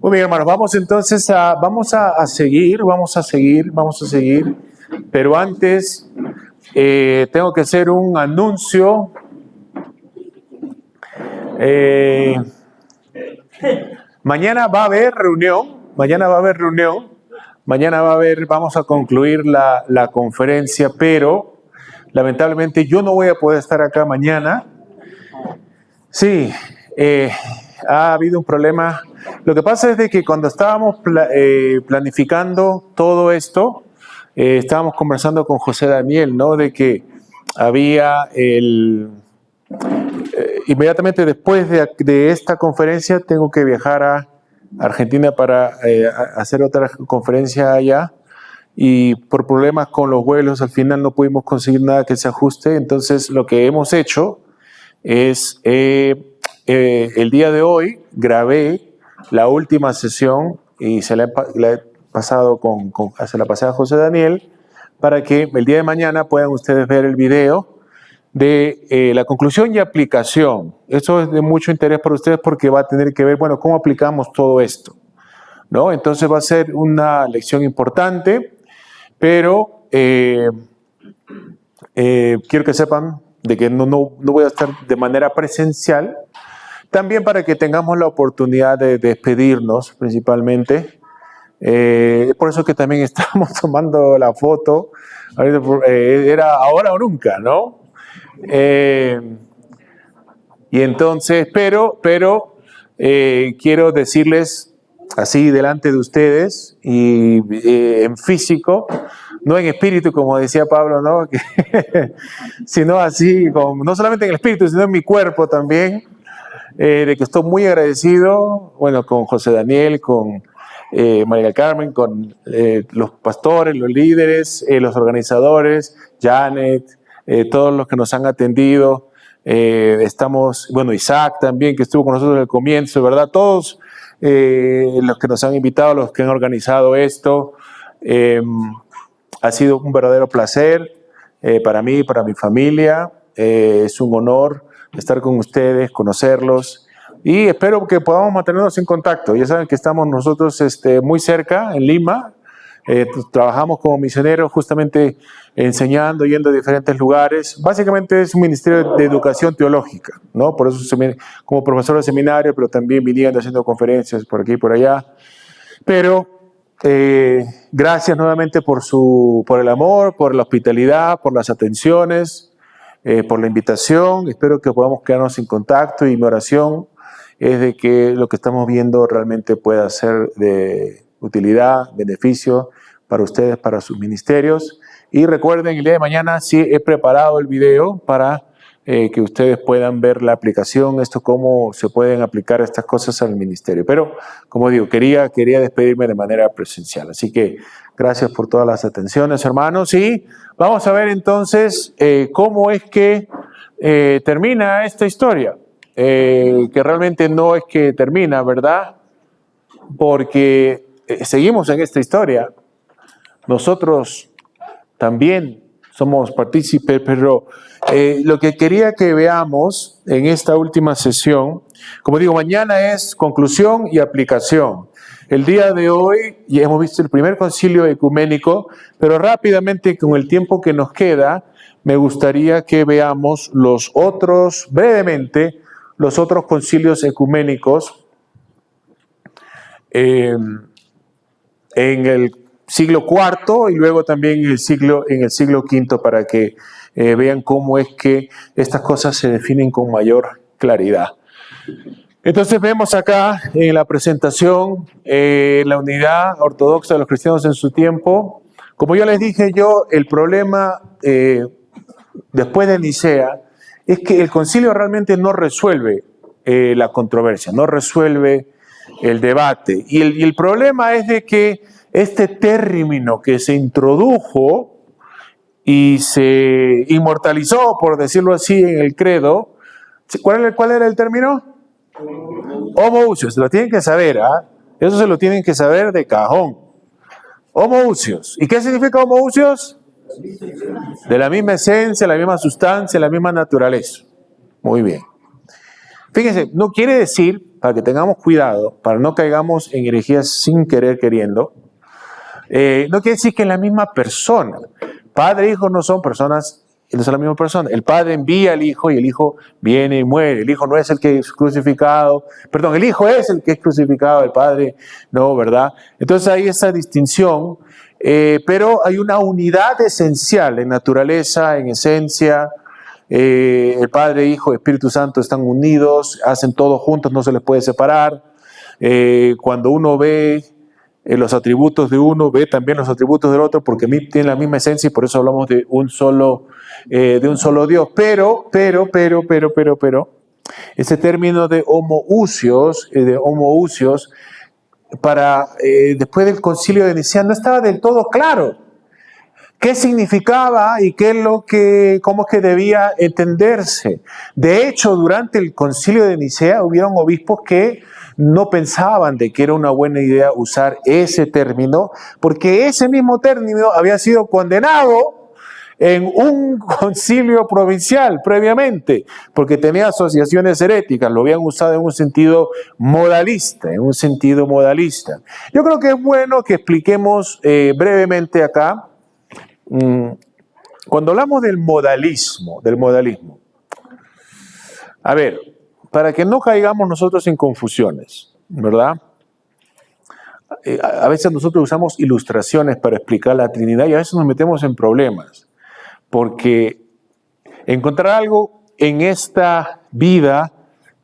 Muy bien, hermanos, vamos a seguir. Pero antes tengo que hacer un anuncio. Mañana va a haber reunión. Vamos a concluir la conferencia, pero lamentablemente yo no voy a poder estar acá mañana. Sí, ha habido un problema. Lo que pasa es de que cuando estábamos planificando todo esto, estábamos conversando con José Daniel, ¿no? De que había inmediatamente después de esta conferencia tengo que viajar a Argentina para hacer otra conferencia allá, y por problemas con los vuelos al final no pudimos conseguir nada que se ajuste. Entonces lo que hemos hecho es el día de hoy grabé la última sesión y se la he pasado se la pasé a José Daniel para que el día de mañana puedan ustedes ver el video de la conclusión y aplicación. Eso es de mucho interés para ustedes porque va a tener que ver, bueno, cómo aplicamos todo esto, ¿no? Entonces va a ser una lección importante, pero quiero que sepan de que no voy a estar de manera presencial, también para que tengamos la oportunidad de despedirnos principalmente. Por eso que también estamos tomando la foto, era ahora o nunca, ¿no? Y entonces, pero quiero decirles así delante de ustedes y en físico, no en espíritu, como decía Pablo, ¿no? Sino así, no solamente en el espíritu, sino en mi cuerpo también, de que estoy muy agradecido, bueno, con José Daniel, con María Carmen, con los pastores, los líderes, los organizadores, Janet, todos los que nos han atendido. Bueno, Isaac también, que estuvo con nosotros desde el comienzo, ¿verdad? Todos los que nos han invitado, los que han organizado esto. Ha sido un verdadero placer para mí, para mi familia. Es un honor estar con ustedes, conocerlos, y espero que podamos mantenernos en contacto. Ya saben que estamos nosotros muy cerca, en Lima. Trabajamos como misioneros justamente enseñando, yendo a diferentes lugares. Básicamente es un ministerio de educación teológica, ¿no? Por eso como profesor de seminario, pero también viniendo haciendo conferencias por aquí y por allá. Pero gracias nuevamente por el amor, por la hospitalidad, por las atenciones, por la invitación. Espero que podamos quedarnos en contacto, y mi oración es de que lo que estamos viendo realmente pueda ser de utilidad, beneficio para ustedes, para sus ministerios. Y recuerden, el día de mañana sí he preparado el video para que ustedes puedan ver la aplicación, cómo se pueden aplicar estas cosas al ministerio. Pero, como digo, quería despedirme de manera presencial. Así que gracias por todas las atenciones, hermanos. Y vamos a ver entonces cómo es que termina esta historia. Que realmente no es que termina, ¿verdad? Porque seguimos en esta historia. Nosotros también somos partícipes, pero lo que quería que veamos en esta última sesión, como digo, mañana es conclusión y aplicación. El día de hoy ya hemos visto el primer concilio ecuménico, pero rápidamente, con el tiempo que nos queda, me gustaría que veamos brevemente, los otros concilios ecuménicos en el siglo IV y luego también en el siglo V, para que vean cómo es que estas cosas se definen con mayor claridad. Entonces vemos acá en la presentación la unidad ortodoxa de los cristianos en su tiempo. Como yo les dije, el problema después de Nicea es que el concilio realmente no resuelve la controversia, no resuelve el debate. Y el problema es de que este término que se introdujo y se inmortalizó, por decirlo así, en el credo, ¿cuál era el término? Homoousios. Lo tienen que saber, ¿ah? Eso se lo tienen que saber de cajón. Homoousios. ¿Y qué significa homoousios? De la misma esencia, la misma sustancia, la misma naturaleza. Muy bien. Fíjense, no quiere decir, para que tengamos cuidado, para no caigamos en herejías sin querer queriendo, no quiere decir que es la misma persona. Padre e hijo no son personas, no son la misma persona. El Padre envía al Hijo y el Hijo viene y muere. El Hijo no es el que es crucificado. Perdón, el Hijo es el que es crucificado, el Padre no, ¿verdad? Entonces hay esa distinción, pero hay una unidad esencial en naturaleza, en esencia. El Padre, Hijo y Espíritu Santo están unidos, hacen todo juntos, no se les puede separar. Cuando uno ve los atributos de uno, ve también los atributos del otro, porque tienen la misma esencia y por eso hablamos de un solo Dios. Pero, ese término de homoousios, después del Concilio de Nicea no estaba del todo claro qué significaba y cómo es que debía entenderse. De hecho, durante el Concilio de Nicea hubieron obispos que no pensaban de que era una buena idea usar ese término, porque ese mismo término había sido condenado en un concilio provincial previamente, porque tenía asociaciones heréticas, lo habían usado en un sentido modalista, Yo creo que es bueno que expliquemos brevemente acá, cuando hablamos del modalismo, a ver, para que no caigamos nosotros en confusiones, ¿verdad? A veces nosotros usamos ilustraciones para explicar la Trinidad y a veces nos metemos en problemas, porque encontrar algo en esta vida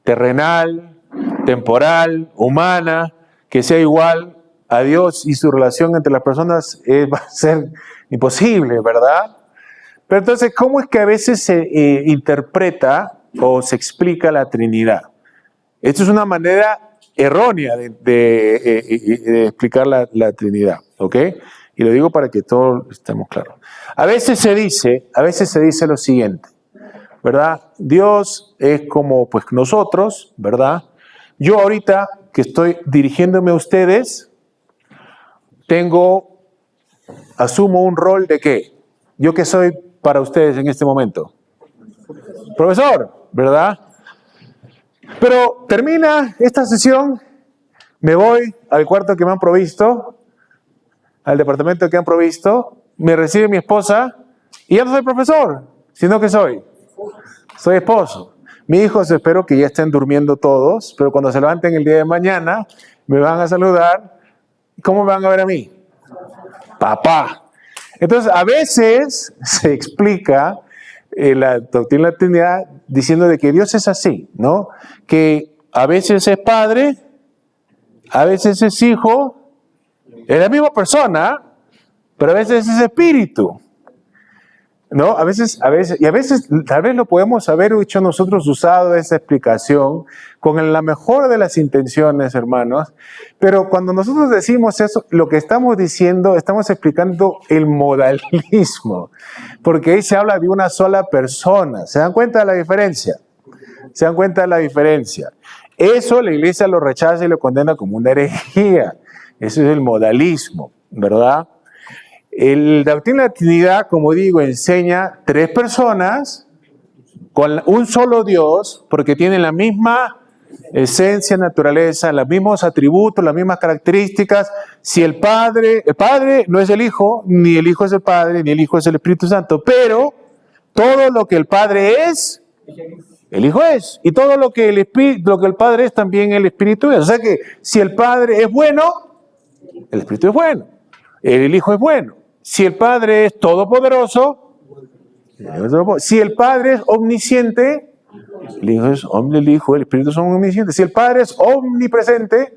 terrenal, temporal, humana, que sea igual a Dios y su relación entre las personas va a ser imposible, ¿verdad? Pero entonces, ¿cómo es que a veces se interpreta o se explica la Trinidad? Esto es una manera errónea de explicar la Trinidad, ¿ok? Y lo digo para que todos estemos claros. A veces se dice lo siguiente, ¿verdad? Dios es como pues nosotros, ¿verdad? Yo ahorita que estoy dirigiéndome a ustedes, asumo un rol de ¿qué? ¿Yo qué soy para ustedes en este momento? Profesor, ¿verdad? Pero termina esta sesión, me voy al cuarto que me han provisto, al departamento que han provisto, me recibe mi esposa y ya no soy profesor, sino que soy esposo. Mis hijos espero que ya estén durmiendo todos, pero cuando se levanten el día de mañana, me van a saludar. ¿Cómo me van a ver a mí? Papá. Entonces, a veces se explica la doctrina de la Trinidad diciendo de que Dios es así, ¿no? Que a veces es Padre, a veces es Hijo, es la misma persona, pero a veces es Espíritu, ¿no? A veces, tal vez lo podemos haber hecho nosotros usado esa explicación con la mejor de las intenciones, hermanos, pero cuando nosotros decimos eso, lo que estamos diciendo, estamos explicando el modalismo, porque ahí se habla de una sola persona. ¿Se dan cuenta de la diferencia? Eso la iglesia lo rechaza y lo condena como una herejía. Eso es el modalismo, ¿verdad? La doctrina de la Trinidad, como digo, enseña tres personas con un solo Dios, porque tienen la misma esencia, naturaleza, los mismos atributos, las mismas características. Si el Padre no es el Hijo, ni el Hijo es el Padre, ni el Hijo es el Espíritu Santo, pero todo lo que el Padre es, el Hijo es, y todo lo que el Padre es, también el Espíritu es. O sea que si el Padre es bueno, el Espíritu es bueno, el Hijo es bueno. Si el Padre es todopoderoso, si el Padre es omnisciente, el Hijo, el Espíritu son omniscientes. Si el Padre es omnipresente,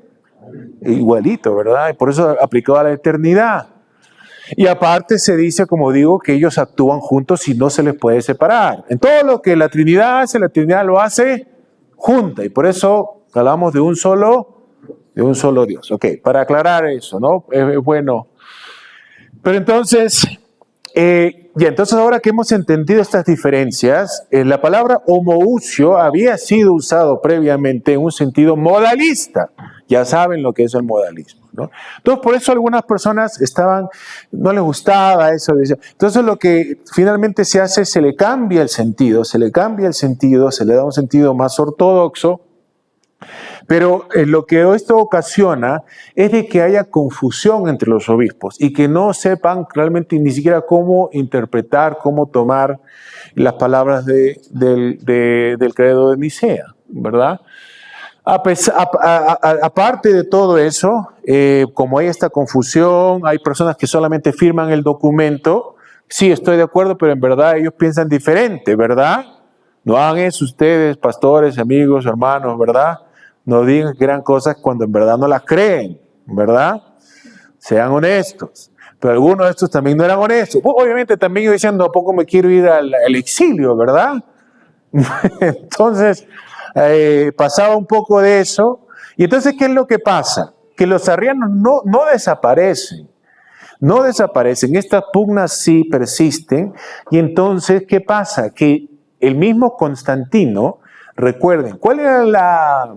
igualito, ¿verdad? Y por eso aplicado a la eternidad. Y aparte se dice, como digo, que ellos actúan juntos y no se les puede separar. En todo lo que la Trinidad hace, la Trinidad lo hace junta. Y por eso hablamos de un solo Dios. Ok, para aclarar eso, ¿no? Es bueno. Pero entonces, entonces ahora que hemos entendido estas diferencias, la palabra homoousia había sido usado previamente en un sentido modalista. Ya saben lo que es el modalismo, ¿no? Entonces, por eso algunas personas no les gustaba eso. Entonces, lo que finalmente se hace, se le cambia el sentido, se le da un sentido más ortodoxo, Pero lo que esto ocasiona es de que haya confusión entre los obispos y que no sepan realmente ni siquiera cómo interpretar, cómo tomar las palabras del credo de Nicea, ¿verdad? Aparte de todo eso, como hay esta confusión, hay personas que solamente firman el documento. Sí, estoy de acuerdo, pero en verdad ellos piensan diferente, ¿verdad? No hagan eso ustedes, pastores, amigos, hermanos, ¿verdad? No digan gran cosas cuando en verdad no las creen, ¿verdad? Sean honestos. Pero algunos de estos también no eran honestos. Obviamente también yo decían, no, ¿a poco me quiero ir al exilio, verdad? Entonces, pasaba un poco de eso. Y entonces, ¿qué es lo que pasa? Que los arrianos no desaparecen. No desaparecen. Estas pugnas sí persisten. Y entonces, ¿qué pasa? Que el mismo Constantino, recuerden, ¿cuál era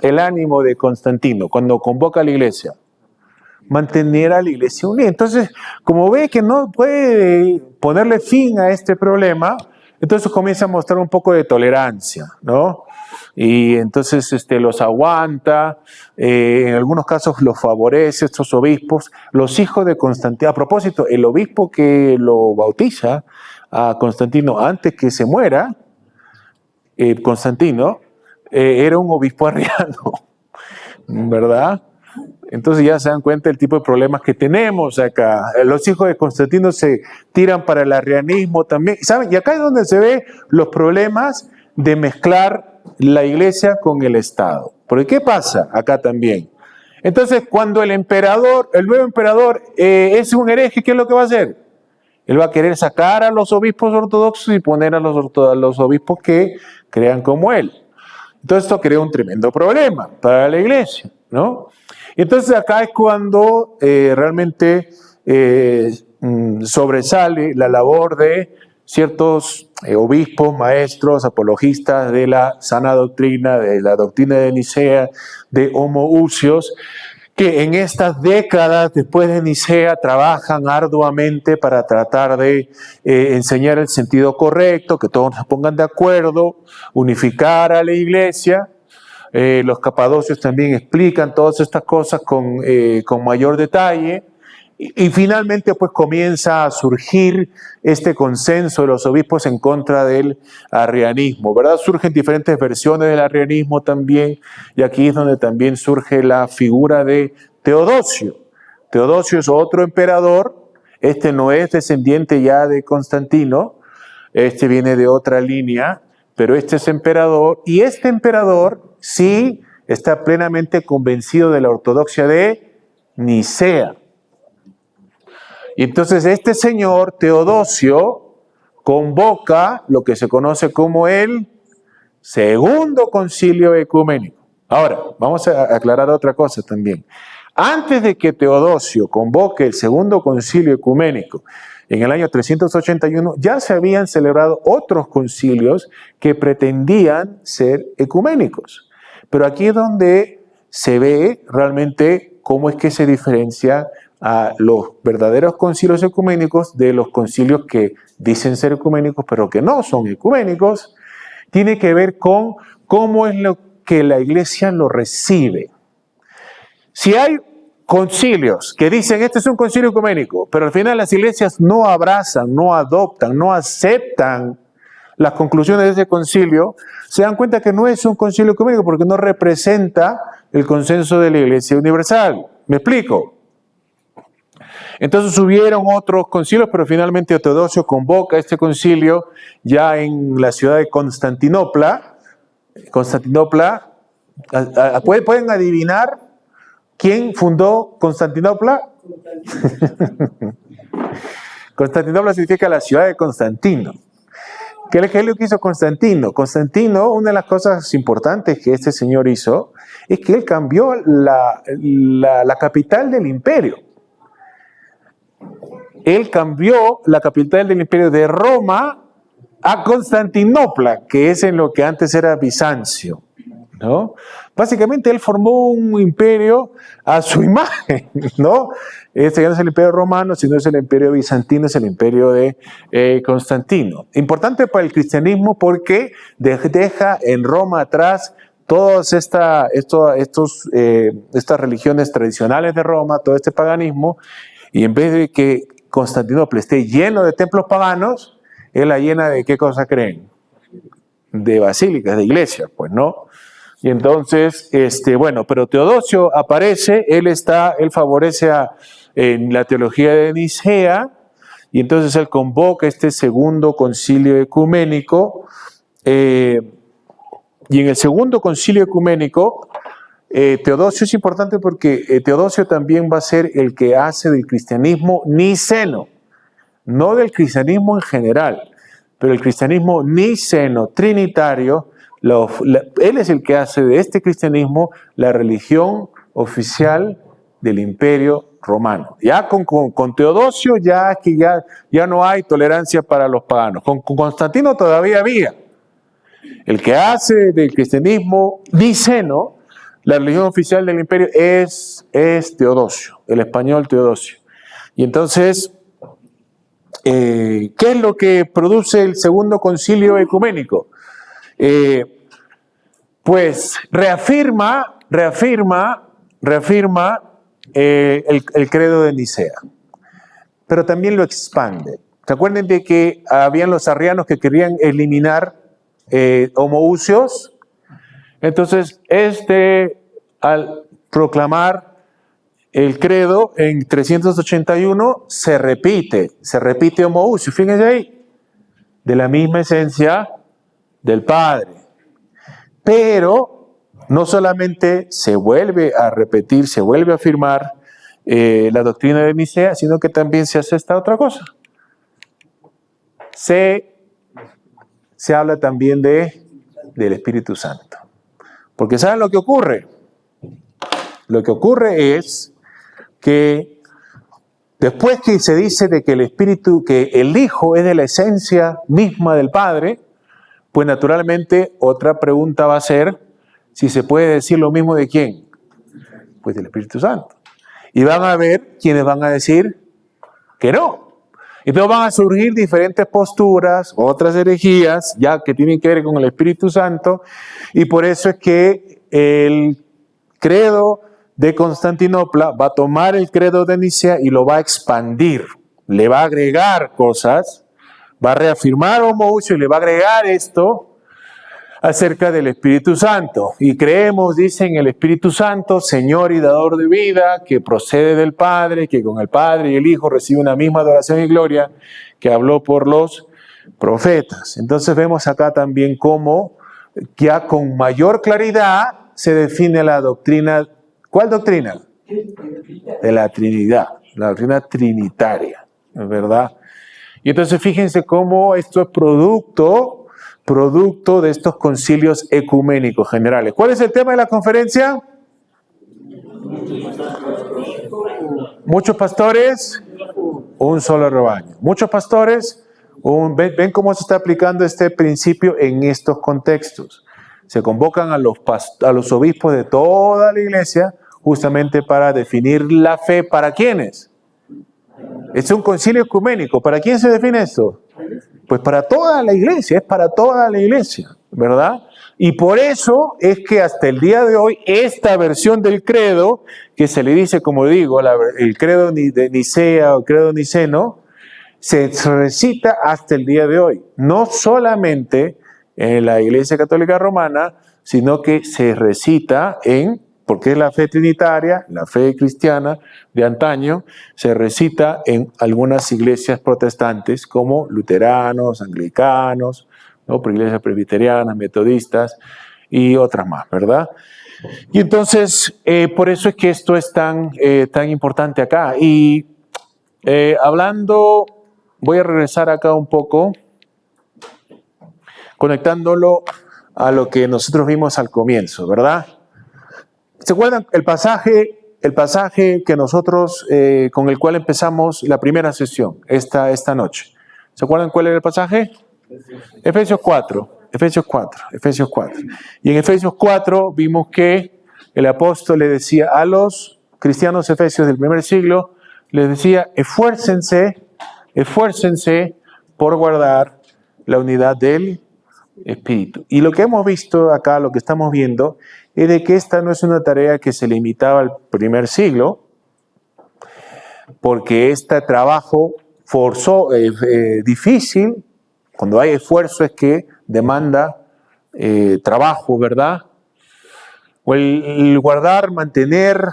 el ánimo de Constantino cuando convoca a la iglesia? Mantener a la iglesia unida. Entonces, como ve que no puede ponerle fin a este problema, entonces comienza a mostrar un poco de tolerancia, ¿no? Y entonces los aguanta, en algunos casos los favorece, estos obispos, los hijos de Constantino. A propósito, el obispo que lo bautiza a Constantino antes que se muera, Constantino, era un obispo arriano, ¿verdad? Entonces ya se dan cuenta del tipo de problemas que tenemos acá. Los hijos de Constantino se tiran para el arrianismo también, ¿saben? Y acá es donde se ven los problemas de mezclar la iglesia con el Estado. Porque ¿qué pasa acá también? Entonces, cuando el nuevo emperador es un hereje, ¿qué es lo que va a hacer? Él va a querer sacar a los obispos ortodoxos y poner a los obispos que crean como él. Entonces esto crea un tremendo problema para la iglesia, ¿no? Entonces acá es cuando realmente sobresale la labor de ciertos obispos, maestros, apologistas de la sana doctrina, de la doctrina de Nicea, de homoousios, que en estas décadas después de Nicea trabajan arduamente para tratar de enseñar el sentido correcto, que todos se pongan de acuerdo, unificar a la iglesia. Los capadocios también explican todas estas cosas con mayor detalle. Y finalmente pues comienza a surgir este consenso de los obispos en contra del arrianismo, ¿verdad? Surgen diferentes versiones del arrianismo también, y aquí es donde también surge la figura de Teodosio. Teodosio es otro emperador, este no es descendiente ya de Constantino, este viene de otra línea, pero este es emperador, y este emperador sí está plenamente convencido de la ortodoxia de Nicea. Y entonces este señor, Teodosio, convoca lo que se conoce como el Segundo Concilio Ecuménico. Ahora, vamos a aclarar otra cosa también. Antes de que Teodosio convoque el Segundo Concilio Ecuménico, en el año 381, ya se habían celebrado otros concilios que pretendían ser ecuménicos. Pero aquí es donde se ve realmente cómo es que se diferencia a los verdaderos concilios ecuménicos de los concilios que dicen ser ecuménicos, pero que no son ecuménicos. Tiene que ver con cómo es lo que la iglesia lo recibe. Si hay concilios que dicen este es un concilio ecuménico, pero al final las iglesias no abrazan, no adoptan, no aceptan las conclusiones de ese concilio, se dan cuenta que no es un concilio ecuménico porque no representa el consenso de la Iglesia Universal. ¿Me explico? Entonces hubieron otros concilios, pero finalmente Teodosio convoca este concilio ya en la ciudad de Constantinopla. Constantinopla, ¿pueden adivinar quién fundó Constantinopla? Constantinopla significa la ciudad de Constantino. ¿Qué es lo que hizo Constantino? Constantino, una de las cosas importantes que este señor hizo, es que él cambió la capital del imperio. Él cambió la capital del imperio de Roma a Constantinopla, que es en lo que antes era Bizancio, ¿no? Básicamente él formó un imperio a su imagen, ¿no? Este ya no es el imperio romano, sino es el imperio bizantino, es el imperio de Constantino. Importante para el cristianismo porque deja en Roma atrás todas estas religiones tradicionales de Roma, todo este paganismo, y en vez de que Constantinopla esté lleno de templos paganos, él la llena de ¿qué cosa creen? De basílicas, de iglesias, pues, ¿no? Y entonces, bueno, pero Teodosio aparece, él favorece en la teología de Nicea, y entonces él convoca este segundo concilio ecuménico, y en el segundo concilio ecuménico, Teodosio es importante porque Teodosio también va a ser el que hace del cristianismo niceno, no del cristianismo en general, pero el cristianismo niceno, trinitario, él es el que hace de este cristianismo la religión oficial del Imperio Romano. Ya con Teodosio ya no hay tolerancia para los paganos. Con Constantino todavía había. El que hace del cristianismo niceno la religión oficial del imperio es Teodosio, el español Teodosio. Y entonces, ¿qué es lo que produce el segundo concilio ecuménico? Pues reafirma el credo de Nicea, pero también lo expande. ¿Se acuerdan de que habían los arrianos que querían eliminar homoousios? Entonces, al proclamar el credo en 381, se repite homoousios, fíjense ahí, de la misma esencia del Padre. Pero no solamente se vuelve a repetir, se vuelve a afirmar la doctrina de Nicea, sino que también se hace esta otra cosa. Se habla también del Espíritu Santo. Porque ¿saben lo que ocurre? Lo que ocurre es que después que se dice de que el Hijo es de la esencia misma del Padre, pues naturalmente otra pregunta va a ser si se puede decir lo mismo de quién, pues del Espíritu Santo. Y van a haber quienes van a decir que no. Entonces van a surgir diferentes posturas, otras herejías, ya que tienen que ver con el Espíritu Santo, y por eso es que el credo de Constantinopla va a tomar el credo de Nicea y lo va a expandir, le va a agregar cosas, va a reafirmar homoousios y le va a agregar esto acerca del Espíritu Santo. Y creemos, dicen, el Espíritu Santo, Señor y dador de vida, que procede del Padre, que con el Padre y el Hijo recibe una misma adoración y gloria, que habló por los profetas. Entonces vemos acá también cómo ya con mayor claridad se define la doctrina. ¿Cuál doctrina? De la Trinidad, la doctrina trinitaria, ¿verdad? Y entonces fíjense cómo esto es producto de estos concilios ecuménicos generales. ¿Cuál es el tema de la conferencia? Muchos pastores, un solo rebaño. Muchos pastores, ven cómo se está aplicando este principio en estos contextos. Se convocan a los obispos de toda la iglesia justamente para definir la fe. ¿Para quiénes? Es un concilio ecuménico. ¿Para quién se define esto? Pues para toda la iglesia, es para toda la iglesia, ¿verdad? Y por eso es que hasta el día de hoy, esta versión del credo, que se le dice, como digo, el credo de Nicea o credo niceno, se recita hasta el día de hoy. No solamente en la Iglesia Católica Romana, sino que se recita porque es la fe trinitaria, la fe cristiana de antaño, se recita en algunas iglesias protestantes como luteranos, anglicanos, ¿no? Iglesias presbiterianas, metodistas y otras más, ¿verdad? Y entonces, por eso es que esto es tan importante acá. Y voy a regresar acá un poco, conectándolo a lo que nosotros vimos al comienzo, ¿verdad? ¿Se acuerdan el pasaje que nosotros, con el cual empezamos la primera sesión esta noche? ¿Se acuerdan cuál era el pasaje? Efesios 4. Y en Efesios 4 vimos que el apóstol le decía a los cristianos efesios del primer siglo, les decía, esfuércense por guardar la unidad del espíritu. Y lo que hemos visto acá, lo que estamos viendo, es de que esta no es una tarea que se limitaba al primer siglo, porque este trabajo difícil, cuando hay esfuerzo es que demanda trabajo, ¿verdad? O el guardar, mantener,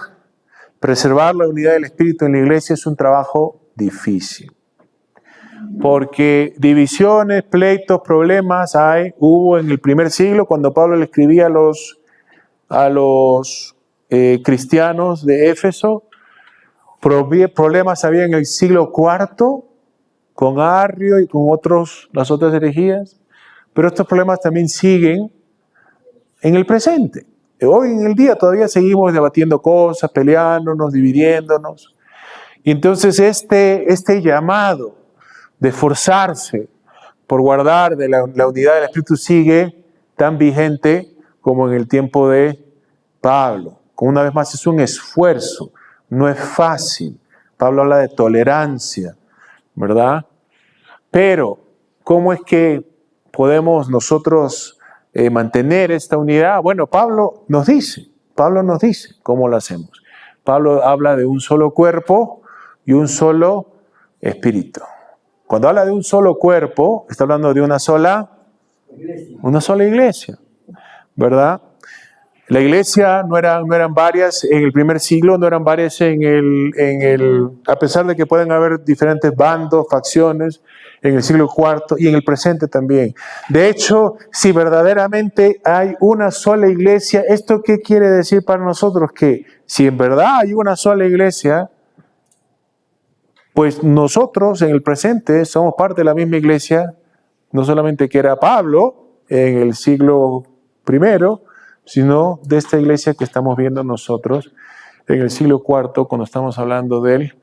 preservar la unidad del espíritu en la iglesia es un trabajo difícil. Porque divisiones, pleitos, problemas hubo en el primer siglo cuando Pablo le escribía a los cristianos de Éfeso. Problemas había en el siglo IV con Arrio y con las otras herejías, pero estos problemas también siguen en el presente. Hoy en el día todavía seguimos debatiendo cosas, peleándonos, dividiéndonos. Y entonces este llamado de esforzarse por guardar de la unidad del Espíritu sigue tan vigente como en el tiempo de Pablo. Una vez más es un esfuerzo. No es fácil. Pablo habla de tolerancia, ¿verdad? Pero, ¿cómo es que podemos nosotros mantener esta unidad? Bueno, Pablo nos dice cómo lo hacemos. Pablo habla de un solo cuerpo y un solo espíritu. Cuando habla de un solo cuerpo, está hablando de una sola iglesia, ¿verdad? La iglesia no eran varias en el primer siglo, no eran varias a pesar de que pueden haber diferentes bandos, facciones, en el siglo IV y en el presente también. De hecho, si verdaderamente hay una sola iglesia, ¿esto qué quiere decir para nosotros? Que si en verdad hay una sola iglesia, pues nosotros en el presente somos parte de la misma iglesia, no solamente que era Pablo en el siglo I, sino de esta iglesia que estamos viendo nosotros en el siglo IV, cuando estamos hablando del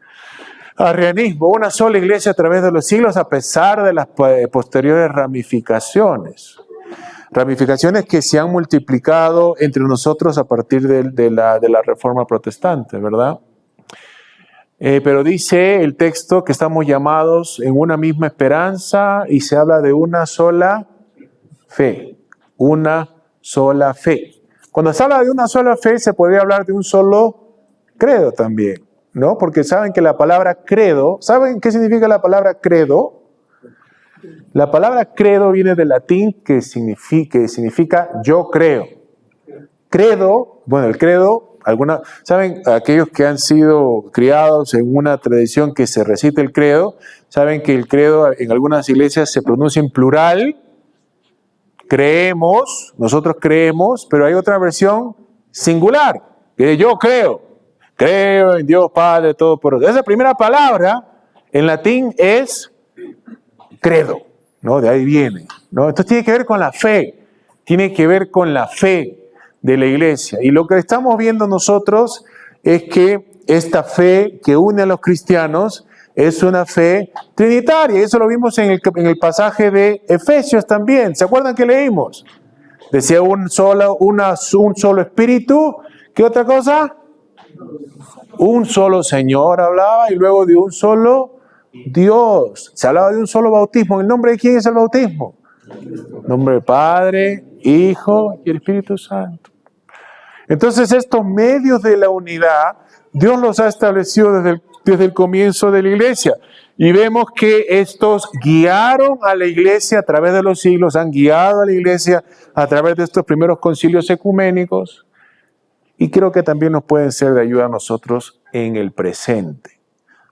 arrianismo, una sola iglesia a través de los siglos, a pesar de las posteriores ramificaciones que se han multiplicado entre nosotros a partir de la Reforma Protestante, ¿verdad? Pero dice el texto que estamos llamados en una misma esperanza y se habla de una sola fe, una sola fe. Cuando se habla de una sola fe, se podría hablar de un solo credo también, ¿no? Porque saben que la palabra credo, ¿saben qué significa la palabra credo? La palabra credo viene del latín que significa yo creo. Credo, bueno, el credo, ¿saben? Aquellos que han sido criados en una tradición que se recita el credo, saben que el credo en algunas iglesias se pronuncia en plural. Nosotros creemos, pero hay otra versión singular, que yo creo en Dios Padre Todopoderoso. Esa primera palabra en latín es credo, ¿no? De ahí viene, ¿no? Entonces tiene que ver con la fe, de la iglesia. Y lo que estamos viendo nosotros es que esta fe que une a los cristianos es una fe trinitaria. Eso lo vimos en el pasaje de Efesios también. ¿Se acuerdan que leímos? Decía un solo espíritu. ¿Qué otra cosa? Un solo Señor hablaba y luego de un solo Dios. Se hablaba de un solo bautismo. ¿En el nombre de quién es el bautismo? En nombre del Padre, Hijo y el Espíritu Santo. Entonces estos medios de la unidad, Dios los ha establecido desde el comienzo de la iglesia. Y vemos que estos guiaron a la iglesia a través de los siglos, han guiado a la iglesia a través de estos primeros concilios ecuménicos. Y creo que también nos pueden ser de ayuda a nosotros en el presente.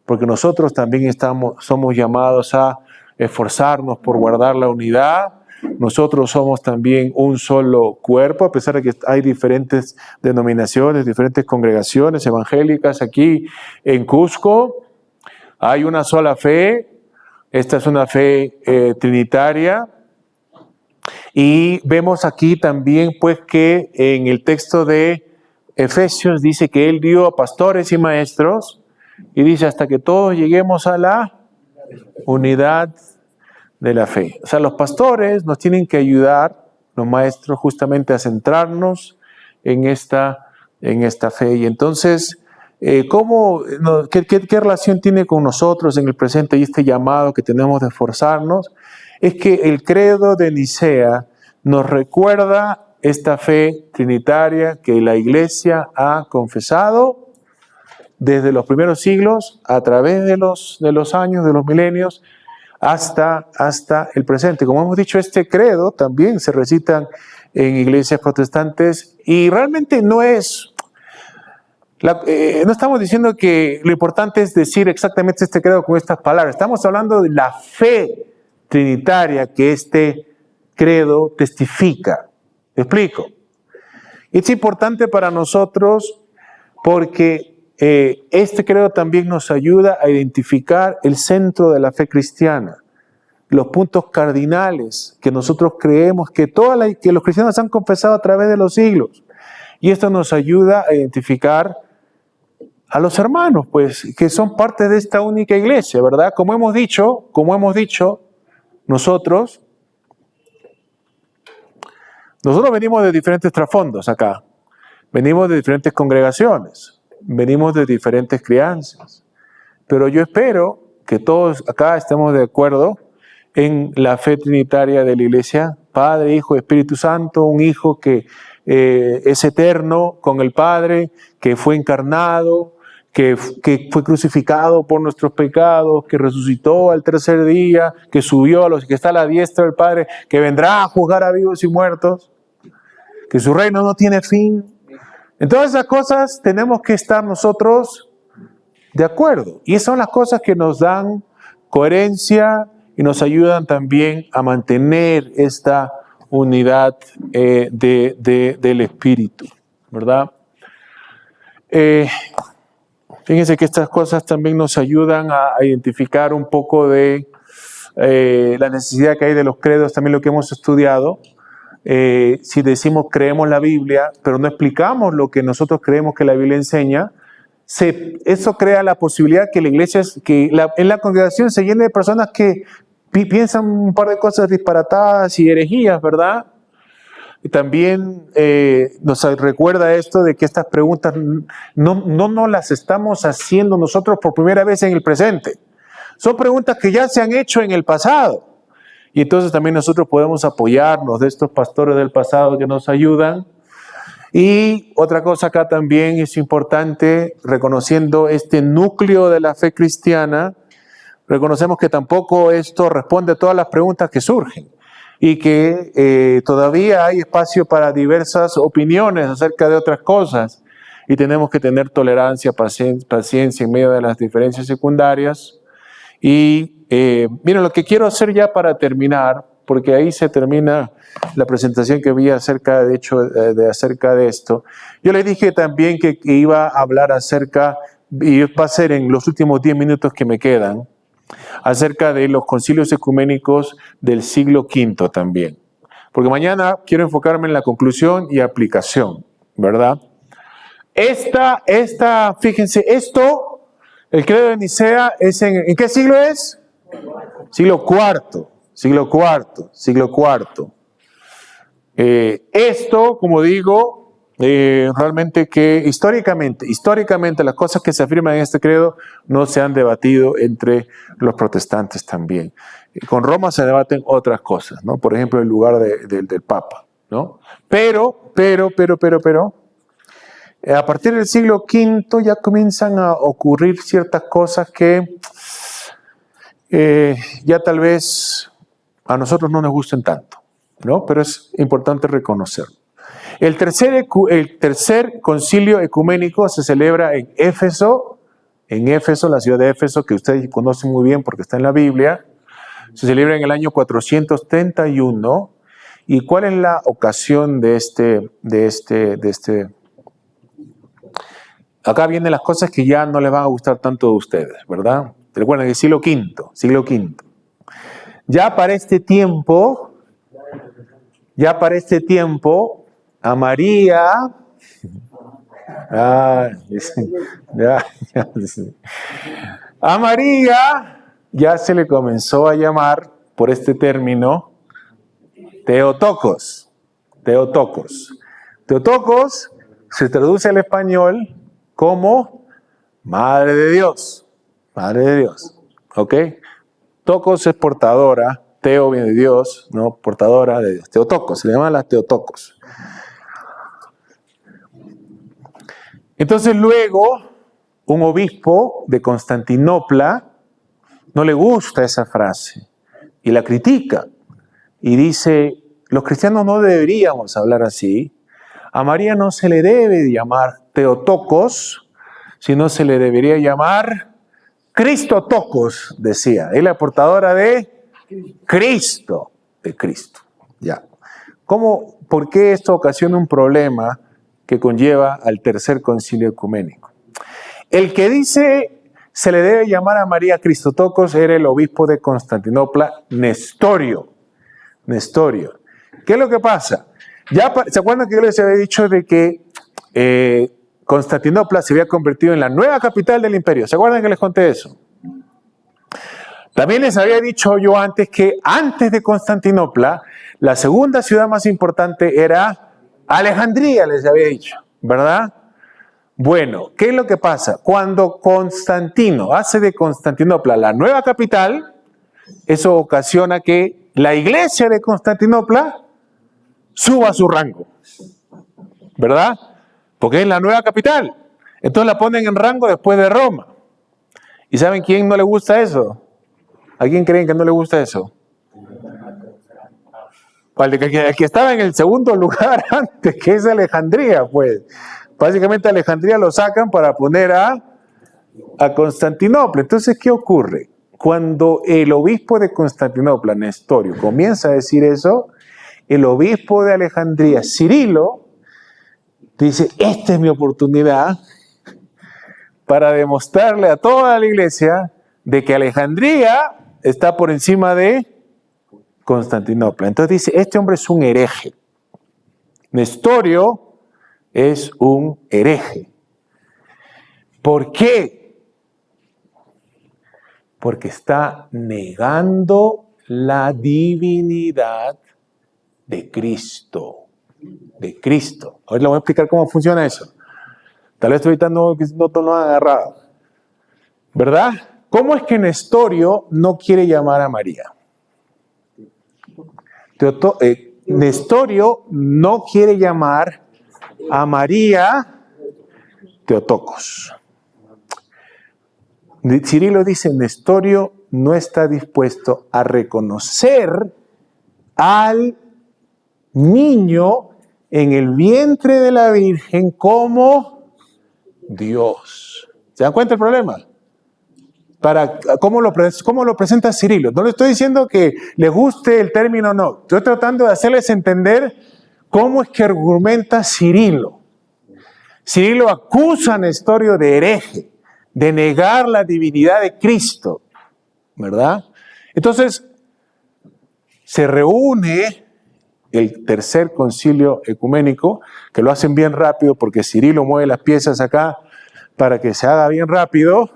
Porque nosotros también somos llamados a esforzarnos por guardar la unidad. Nosotros somos también un solo cuerpo, a pesar de que hay diferentes denominaciones, diferentes congregaciones evangélicas aquí en Cusco. Hay una sola fe, esta es una fe trinitaria. Y vemos aquí también pues que en el texto de Efesios dice que Él dio a pastores y maestros, y dice hasta que todos lleguemos a la unidad de la fe. O sea, los pastores nos tienen que ayudar, los maestros, justamente a centrarnos en esta fe. Y entonces, ¿qué relación tiene con nosotros en el presente y este llamado que tenemos de esforzarnos? Es que el credo de Nicea nos recuerda esta fe trinitaria que la Iglesia ha confesado desde los primeros siglos, a través de los años, de los milenios, hasta el presente. Como hemos dicho, este credo también se recita en iglesias protestantes y realmente no es... no estamos diciendo que lo importante es decir exactamente este credo con estas palabras. Estamos hablando de la fe trinitaria que este credo testifica. ¿Me explico? Es importante para nosotros porque este credo también nos ayuda a identificar el centro de la fe cristiana, los puntos cardinales que nosotros creemos que los cristianos han confesado a través de los siglos. Y esto nos ayuda a identificar a los hermanos, pues, que son parte de esta única iglesia, ¿verdad? Como hemos dicho, nosotros venimos de diferentes trasfondos acá. Venimos de diferentes congregaciones, venimos de diferentes crianzas. Pero yo espero que todos acá estemos de acuerdo en la fe trinitaria de la iglesia, Padre, Hijo, Espíritu Santo, un Hijo que es eterno con el Padre, que fue encarnado, que fue crucificado por nuestros pecados, que resucitó al tercer día, que subió a los que está a la diestra del Padre, que vendrá a juzgar a vivos y muertos, que su reino no tiene fin. En todas esas cosas tenemos que estar nosotros de acuerdo. Y esas son las cosas que nos dan coherencia y nos ayudan también a mantener esta unidad del Espíritu, ¿verdad? Fíjense que estas cosas también nos ayudan a identificar un poco de la necesidad que hay de los credos, también lo que hemos estudiado. Si decimos creemos la Biblia, pero no explicamos lo que nosotros creemos que la Biblia enseña, eso crea la posibilidad que la iglesia, en la congregación se llene de personas que piensan un par de cosas disparatadas y herejías, ¿verdad? Y también nos recuerda esto de que estas preguntas no las estamos haciendo nosotros por primera vez en el presente. Son preguntas que ya se han hecho en el pasado. Y entonces también nosotros podemos apoyarnos de estos pastores del pasado que nos ayudan. Y otra cosa acá también es importante, reconociendo este núcleo de la fe cristiana, reconocemos que tampoco esto responde a todas las preguntas que surgen y que todavía hay espacio para diversas opiniones acerca de otras cosas y tenemos que tener tolerancia, paciencia en medio de las diferencias secundarias. Y miren, lo que quiero hacer ya para terminar, porque ahí se termina la presentación que vi acerca de esto. Yo le dije también que iba a hablar acerca, y va a ser en los últimos 10 minutos que me quedan, acerca de los concilios ecuménicos del siglo V también. Porque mañana quiero enfocarme en la conclusión y aplicación, ¿verdad? Fíjense, el credo de Nicea, ¿en qué siglo es? Siglo IV. Esto, como digo, realmente que históricamente las cosas que se afirman en este credo no se han debatido entre los protestantes también. Con Roma se debaten otras cosas, ¿no? Por ejemplo, el lugar del Papa, ¿no? Pero, a partir del siglo V ya comienzan a ocurrir ciertas cosas que ya tal vez a nosotros no nos gusten tanto, ¿no? Pero es importante reconocerlo. El tercer concilio ecuménico se celebra en Éfeso, la ciudad de Éfeso, que ustedes conocen muy bien porque está en la Biblia. Se celebra en el año 431. ¿Y cuál es la ocasión de este? Acá vienen las cosas que ya no les van a gustar tanto a ustedes, ¿verdad? Recuerden que siglo V. Ya para este tiempo, a María, a María ya se le comenzó a llamar por este término Theotokos. Theotokos se traduce al español como Madre de Dios. ¿Ok? Tokos es portadora, Teo viene de Dios, ¿no? Portadora de Dios. Teotocos, se le llaman las Teotocos. Entonces luego, un obispo de Constantinopla no le gusta esa frase y la critica y dice, los cristianos no deberíamos hablar así, a María no se le debe llamar Teotocos, sino se le debería llamar Cristotocos, decía. Es la portadora de Cristo, de Cristo. Ya. ¿Por qué esto ocasiona un problema que conlleva al tercer concilio ecuménico? El que dice se le debe llamar a María Cristotocos era el obispo de Constantinopla, Nestorio. Nestorio. ¿Qué es lo que pasa? ¿Se acuerdan que yo les había dicho de que Constantinopla se había convertido en la nueva capital del imperio? ¿Se acuerdan que les conté eso? También les había dicho yo antes que antes de Constantinopla, la segunda ciudad más importante era Alejandría, les había dicho, ¿verdad? Bueno, ¿qué es lo que pasa? Cuando Constantino hace de Constantinopla la nueva capital, eso ocasiona que la iglesia de Constantinopla suba su rango, ¿verdad? Porque es la nueva capital. Entonces la ponen en rango después de Roma. ¿Y saben quién no le gusta eso? ¿A quién creen que no le gusta eso? El que estaba en el segundo lugar antes, que es Alejandría, pues. Básicamente Alejandría lo sacan para poner a Constantinopla. Entonces, ¿qué ocurre? Cuando el obispo de Constantinopla, Nestorio, comienza a decir eso, el obispo de Alejandría, Cirilo, dice, esta es mi oportunidad para demostrarle a toda la iglesia de que Alejandría está por encima de Constantinopla. Entonces dice, este hombre es un hereje. Nestorio es un hereje. ¿Por qué? Porque está negando la divinidad de Cristo. De Cristo. Ahora le voy a explicar cómo funciona eso. Tal vez ahorita no lo han agarrado. ¿Verdad? ¿Cómo es que Nestorio no quiere llamar a María? Nestorio no quiere llamar a María Teotocos. Cirilo dice, Nestorio no está dispuesto a reconocer al niño en el vientre de la Virgen como Dios. ¿Se dan cuenta el problema? ¿Cómo lo presenta Cirilo? No le estoy diciendo que le guste el término, no. Estoy tratando de hacerles entender cómo es que argumenta Cirilo. Cirilo acusa a Nestorio de hereje, de negar la divinidad de Cristo, ¿verdad? Entonces, se reúne el tercer concilio ecuménico, que lo hacen bien rápido porque Cirilo mueve las piezas acá para que se haga bien rápido.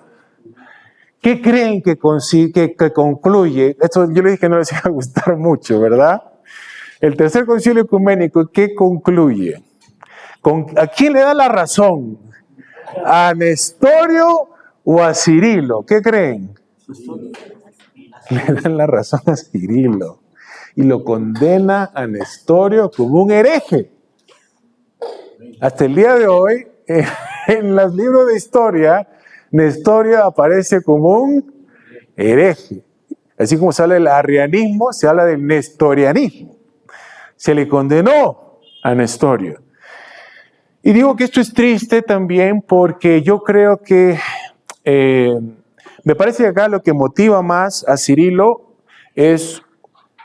¿Qué creen que concluye? Esto yo le dije que no les iba a gustar mucho, ¿verdad? El tercer concilio ecuménico, ¿qué concluye? ¿A quién le da la razón? ¿A Nestorio o a Cirilo? ¿Qué creen? Le dan la razón a Cirilo. Y lo condena a Nestorio como un hereje. Hasta el día de hoy, en los libros de historia, Nestorio aparece como un hereje. Así como se habla del arrianismo, se habla del nestorianismo. Se le condenó a Nestorio. Y digo que esto es triste también porque yo creo que me parece que acá lo que motiva más a Cirilo es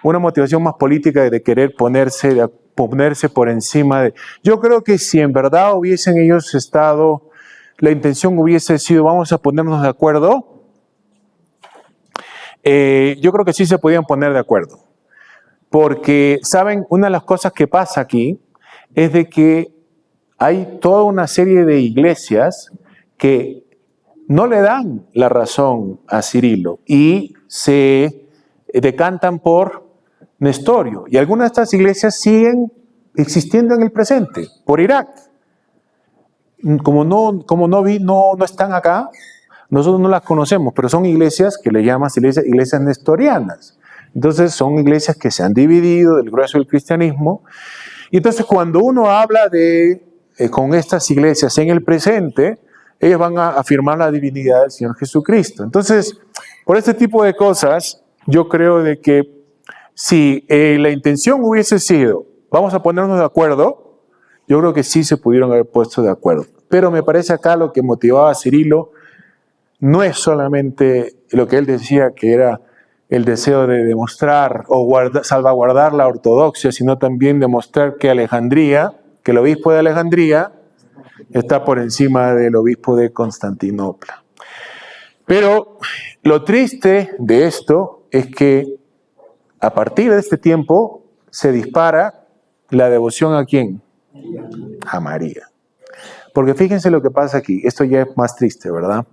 una motivación más política de querer ponerse por encima de... Yo creo que si en verdad hubiesen ellos estado, la intención hubiese sido vamos a ponernos de acuerdo, yo creo que sí se podían poner de acuerdo. Porque, ¿saben? Una de las cosas que pasa aquí es de que hay toda una serie de iglesias que no le dan la razón a Cirilo y se decantan por Nestorio. Y algunas de estas iglesias siguen existiendo en el presente, por Irak. Como no están acá, nosotros no las conocemos, pero son iglesias que le llaman iglesias nestorianas. Entonces son iglesias que se han dividido del grueso del cristianismo. Y entonces cuando uno habla con estas iglesias en el presente, ellos van a afirmar la divinidad del Señor Jesucristo. Entonces, por este tipo de cosas, yo creo de que si la intención hubiese sido, vamos a ponernos de acuerdo, yo creo que sí se pudieron haber puesto de acuerdo. Pero me parece acá lo que motivaba a Cirilo no es solamente lo que él decía que era el deseo de demostrar o salvaguardar la ortodoxia, sino también demostrar que Alejandría, que el obispo de Alejandría está por encima del obispo de Constantinopla. Pero lo triste de esto es que a partir de este tiempo se dispara la devoción ¿a quién? A María. Porque fíjense lo que pasa aquí, esto ya es más triste, ¿verdad?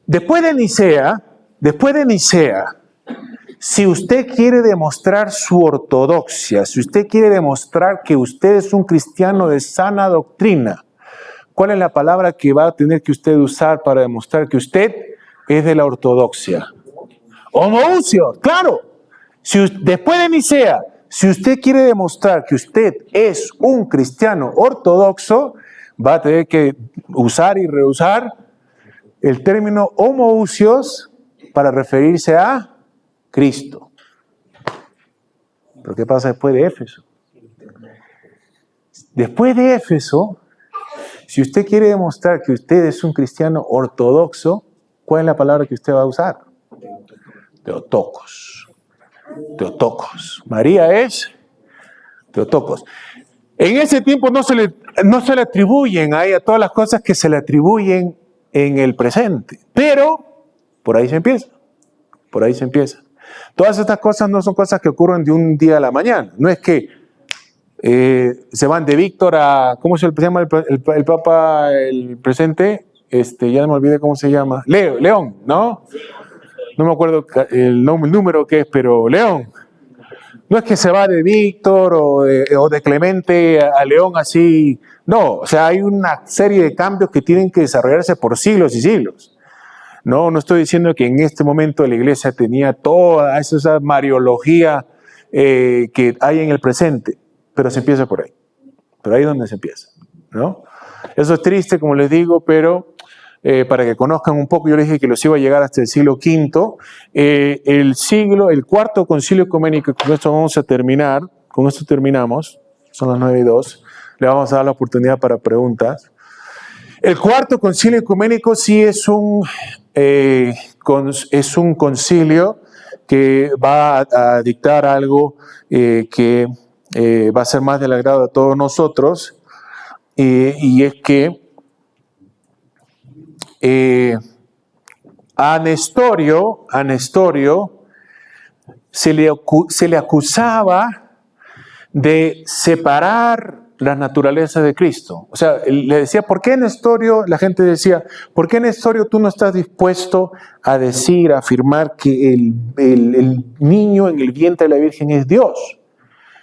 Después de Nicea, si usted quiere demostrar su ortodoxia, si usted quiere demostrar que usted es un cristiano de sana doctrina, ¿cuál es la palabra que va a tener que usted usar para demostrar que usted es de la ortodoxia? Homoousios, claro. Después de Nicea, si usted quiere demostrar que usted es un cristiano ortodoxo, va a tener que usar y reusar el término homoousios para referirse a Cristo. ¿Pero qué pasa después de Éfeso? Después de Éfeso, si usted quiere demostrar que usted es un cristiano ortodoxo, ¿cuál es la palabra que usted va a usar? Teotokos. Teotokos. María es Teotokos. En ese tiempo no se le atribuyen a ella todas las cosas que se le atribuyen en el presente, pero por ahí se empieza. Por ahí se empieza. Todas estas cosas no son cosas que ocurren de un día a la mañana. No es que se van de Víctor a, ¿cómo se llama el Papa, el presente? Ya no me olvidé cómo se llama. León, ¿no? No me acuerdo el número que es, pero León. No es que se va de Víctor o de Clemente a León así. No, o sea, hay una serie de cambios que tienen que desarrollarse por siglos y siglos. No estoy diciendo que en este momento la iglesia tenía toda esa mariología que hay en el presente, pero se empieza por ahí. Pero ahí es donde se empieza, ¿no? Eso es triste, como les digo, pero para que conozcan un poco, yo les dije que los iba a llegar hasta el siglo V. El cuarto concilio ecuménico, con esto vamos a terminar, con esto terminamos, son las 9:02, le vamos a dar la oportunidad para preguntas. El cuarto concilio ecuménico sí es un concilio que va a dictar algo que va a ser más del agrado de todos nosotros, y es que a Nestorio se le acusaba de separar la naturaleza de Cristo. O sea, le decía, ¿por qué Nestorio? La gente decía, ¿por qué Nestorio tú no estás dispuesto a decir, a afirmar que el niño en el vientre de la Virgen es Dios?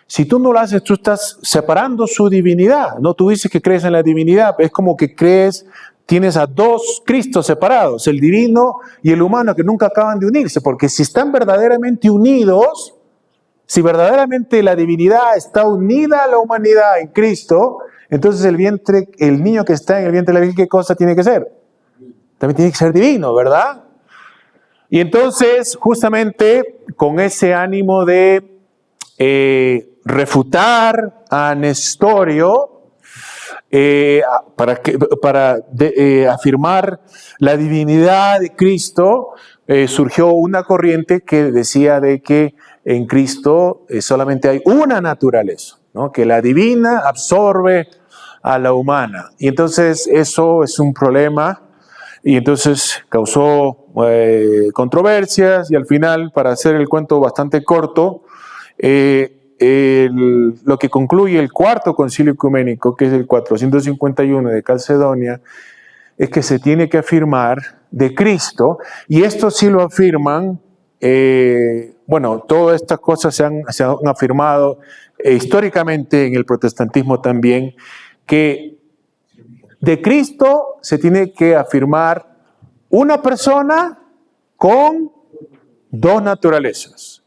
Si tú no lo haces, tú estás separando su divinidad. No, tú dices que crees en la divinidad, es como que tienes a dos Cristos separados, el divino y el humano, que nunca acaban de unirse, porque si están verdaderamente unidos, si verdaderamente la divinidad está unida a la humanidad en Cristo, entonces el niño que está en el vientre de la Virgen, ¿qué cosa tiene que ser? También tiene que ser divino, ¿verdad? Y entonces, justamente con ese ánimo de refutar a Nestorio, para afirmar la divinidad de Cristo, surgió una corriente que decía de que en Cristo solamente hay una naturaleza, ¿no? Que la divina absorbe a la humana. Y entonces eso es un problema, y entonces causó controversias, y al final, para hacer el cuento bastante corto, lo que concluye el cuarto concilio ecuménico, que es el 451 de Calcedonia, es que se tiene que afirmar de Cristo, y esto sí lo afirman, todas estas cosas se han afirmado históricamente en el protestantismo también, que de Cristo se tiene que afirmar una persona con dos naturalezas.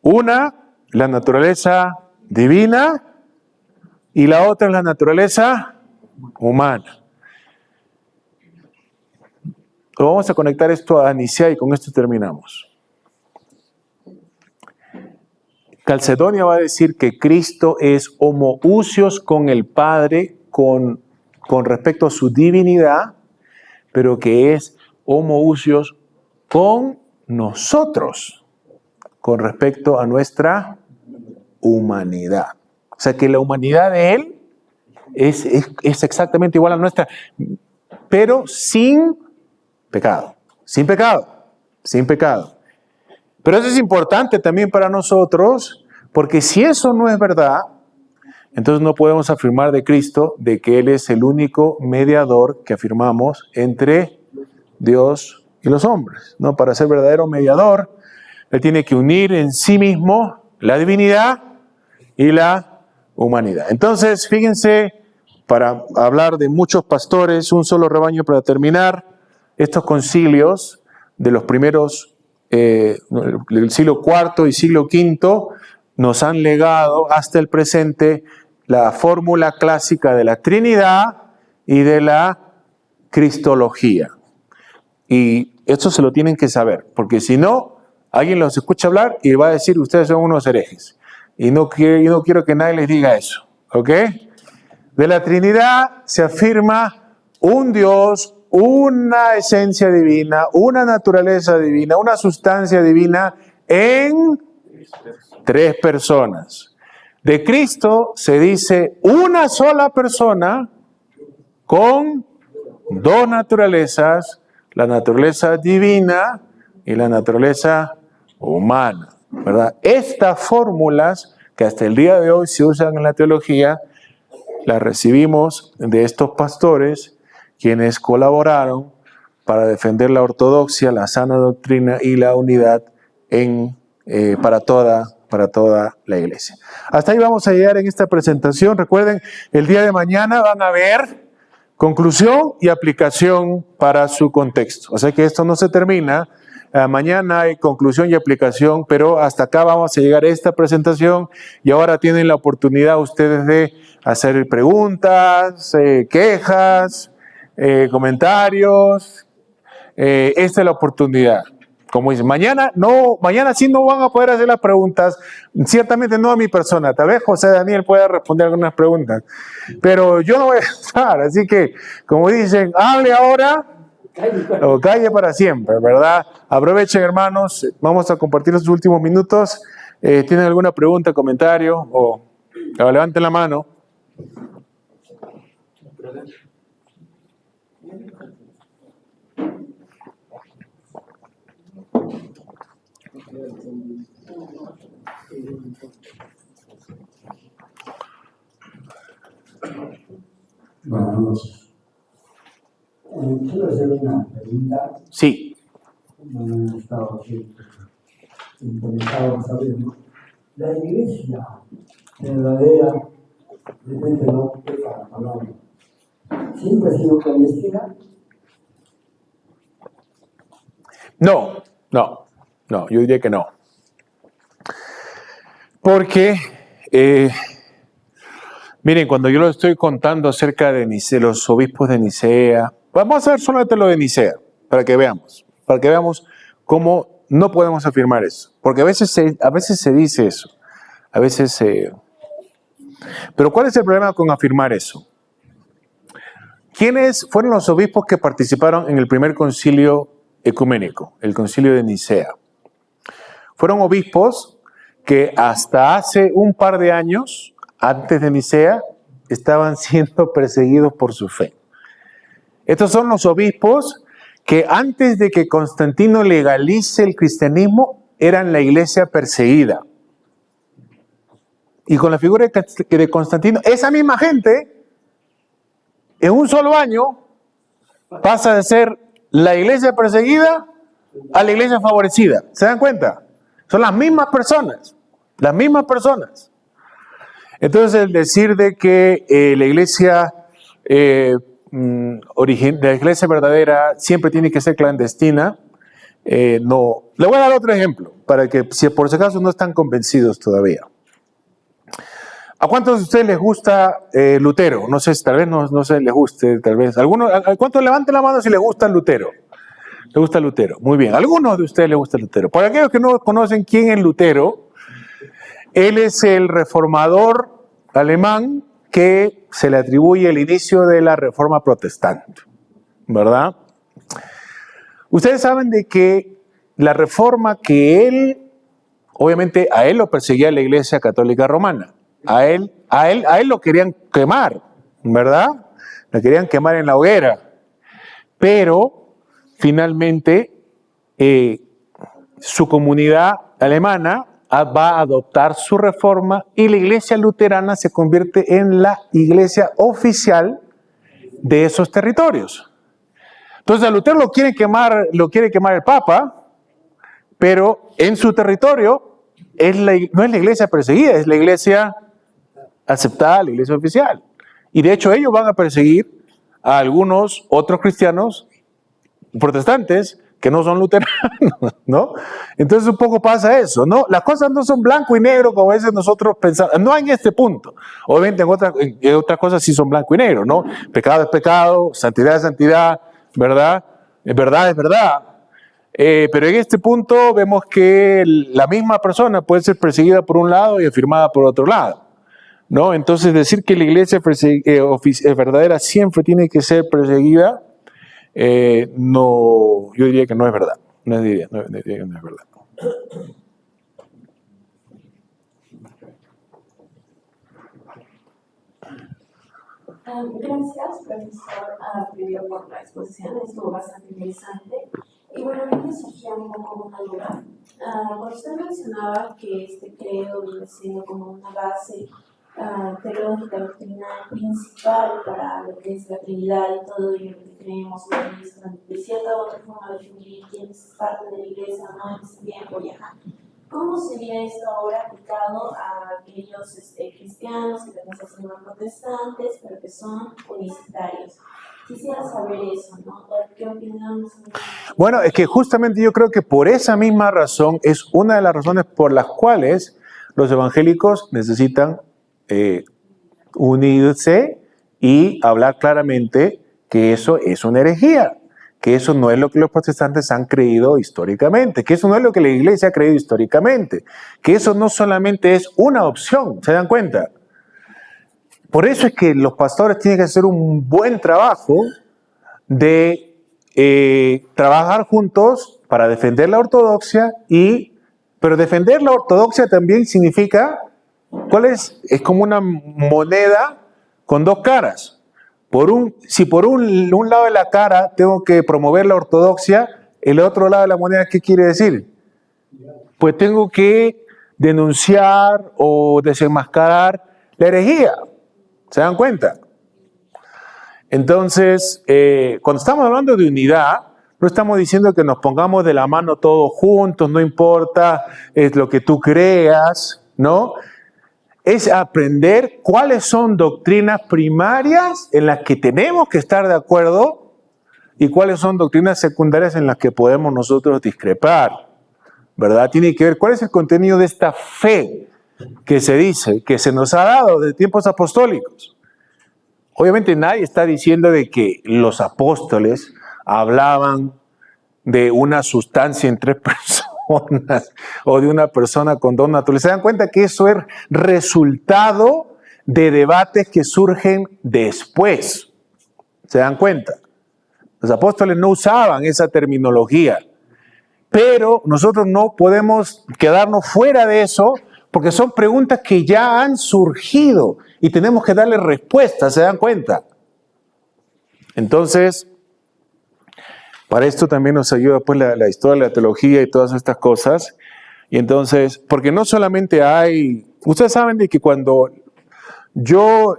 Una, la naturaleza divina, y la otra es la naturaleza humana. Vamos a conectar esto a Nicea y con esto terminamos. Calcedonia va a decir que Cristo es homoousios con el Padre con respecto a su divinidad, pero que es homoousios con nosotros con respecto a nuestra humanidad. O sea que la humanidad de Él es exactamente igual a nuestra, pero sin pecado, sin pecado, sin pecado. Pero eso es importante también para nosotros, porque si eso no es verdad, entonces no podemos afirmar de Cristo de que Él es el único mediador que afirmamos entre Dios y los hombres, ¿no? Para ser verdadero mediador, Él tiene que unir en sí mismo la divinidad y la humanidad. Entonces, fíjense, para hablar de muchos pastores, un solo rebaño para terminar, estos concilios de los primeros, del siglo IV y siglo V, nos han legado hasta el presente la fórmula clásica de la Trinidad y de la Cristología. Y esto se lo tienen que saber, porque si no, alguien los escucha hablar y va a decir, ustedes son unos herejes. Y no quiero que nadie les diga eso, ¿ok? De la Trinidad se afirma un Dios, una esencia divina, una naturaleza divina, una sustancia divina en tres personas. De Cristo se dice una sola persona con dos naturalezas, la naturaleza divina y la naturaleza humana, ¿verdad? Estas fórmulas que hasta el día de hoy se usan en la teología, las recibimos de estos pastores, quienes colaboraron para defender la ortodoxia, la sana doctrina y la unidad para toda la iglesia. Hasta ahí vamos a llegar en esta presentación. Recuerden, el día de mañana van a ver conclusión y aplicación para su contexto. O sea que esto no se termina. Mañana hay conclusión y aplicación, pero hasta acá vamos a llegar a esta presentación y ahora tienen la oportunidad ustedes de hacer preguntas, quejas, comentarios. Esta es la oportunidad. Como dice, mañana sí no van a poder hacer las preguntas, ciertamente no a mi persona, tal vez José Daniel pueda responder algunas preguntas, pero yo no voy a estar, así que, como dicen, hable ahora o calle para siempre, ¿verdad? Aprovechen, hermanos, vamos a compartir los últimos minutos. ¿Tienen alguna pregunta, comentario? O levanten la mano. Buenas noches. Quiero hacer una pregunta. Sí. No he estado interesado en saber, ¿no? La iglesia verdadera, de repente no peca la palabra, ¿siempre ha sido clandestina? No, yo diría que no. Porque, miren, cuando yo lo estoy contando acerca de los obispos de Nicea, vamos a ver solamente lo de Nicea, para que veamos cómo no podemos afirmar eso. Porque a veces se dice eso, pero ¿cuál es el problema con afirmar eso? ¿Quiénes fueron los obispos que participaron en el primer concilio ecuménico, el concilio de Nicea? Fueron obispos que hasta hace un par de años, antes de Nicea, estaban siendo perseguidos por su fe. Estos son los obispos que antes de que Constantino legalice el cristianismo, eran la iglesia perseguida. Y con la figura de Constantino, esa misma gente, en un solo año, pasa de ser la iglesia perseguida a la iglesia favorecida. ¿Se dan cuenta? Son las mismas personas. Las mismas personas. Entonces, el decir de que la iglesia verdadera siempre tiene que ser clandestina, no. Le voy a dar otro ejemplo, para que si por si acaso no están convencidos todavía. ¿A cuántos de ustedes les gusta Lutero? No sé, tal vez no sé, les guste, tal vez. ¿A cuántos levanten la mano si les gusta Lutero? ¿Les gusta Lutero? Muy bien. ¿Algunos de ustedes les gusta Lutero? Para aquellos que no conocen quién es Lutero, él es el reformador alemán que se le atribuye el inicio de la Reforma Protestante, ¿verdad? Ustedes saben de que la reforma que él, obviamente a él lo perseguía la Iglesia Católica Romana. A él lo querían quemar, ¿verdad? Lo querían quemar en la hoguera. Pero finalmente su comunidad alemana va a adoptar su reforma y la iglesia luterana se convierte en la iglesia oficial de esos territorios. Entonces a Lutero lo quiere quemar el Papa, pero en su territorio no es la iglesia perseguida, es la iglesia aceptada, la iglesia oficial. Y de hecho ellos van a perseguir a algunos otros cristianos protestantes que no son luteranos, ¿no? Entonces un poco pasa eso, ¿no? Las cosas no son blanco y negro como a veces nosotros pensamos, no en este punto. Obviamente en otras cosas sí son blanco y negro, ¿no? Pecado es pecado, santidad es santidad, ¿verdad? Verdad es verdad. Pero en este punto vemos que la misma persona puede ser perseguida por un lado y afirmada por otro lado, ¿no? Entonces decir que la iglesia verdadera siempre tiene que ser perseguida, no, yo diría que no es verdad. No diría que no es verdad. Gracias, profesor, primero por la exposición, estuvo bastante interesante. Y bueno, a mí me surgía un poco una duda. Cuando usted mencionaba que este credo viene siendo como una base teológica, doctrina principal para lo que es la Trinidad y todo y lo que creemos, de cierta u otra forma definir quién es parte de la iglesia o no en ese tiempo y ajá. ¿Cómo sería esto ahora aplicado a aquellos cristianos que también se llaman protestantes, pero que son unicitarios? Quisiera saber eso, ¿no? ¿Qué opinamos? Bueno, es que justamente yo creo que por esa misma razón es una de las razones por las cuales los evangélicos necesitan unirse y hablar claramente que eso es una herejía, que eso no es lo que los protestantes han creído históricamente, que eso no es lo que la iglesia ha creído históricamente, que eso no solamente es una opción, ¿se dan cuenta? Por eso es que los pastores tienen que hacer un buen trabajo de trabajar juntos para defender la ortodoxia, pero defender la ortodoxia también significa, es como una moneda con dos caras. Si por un lado de la cara tengo que promover la ortodoxia, el otro lado de la moneda, ¿qué quiere decir? Pues tengo que denunciar o desenmascarar la herejía. ¿Se dan cuenta? Entonces, cuando estamos hablando de unidad, no estamos diciendo que nos pongamos de la mano todos juntos, no importa lo que tú creas, ¿no? Es aprender cuáles son doctrinas primarias en las que tenemos que estar de acuerdo y cuáles son doctrinas secundarias en las que podemos nosotros discrepar, ¿verdad? Tiene que ver cuál es el contenido de esta fe que se dice, que se nos ha dado de tiempos apostólicos. Obviamente nadie está diciendo de que los apóstoles hablaban de una sustancia en tres personas o de una persona con dos naturales. Se dan cuenta que eso es resultado de debates que surgen después. ¿Se dan cuenta? Los apóstoles no usaban esa terminología, pero nosotros no podemos quedarnos fuera de eso porque son preguntas que ya han surgido y tenemos que darle respuesta, ¿se dan cuenta? Entonces, para esto también nos ayuda pues la historia de la teología y todas estas cosas. Y entonces, porque no solamente ustedes saben de que cuando yo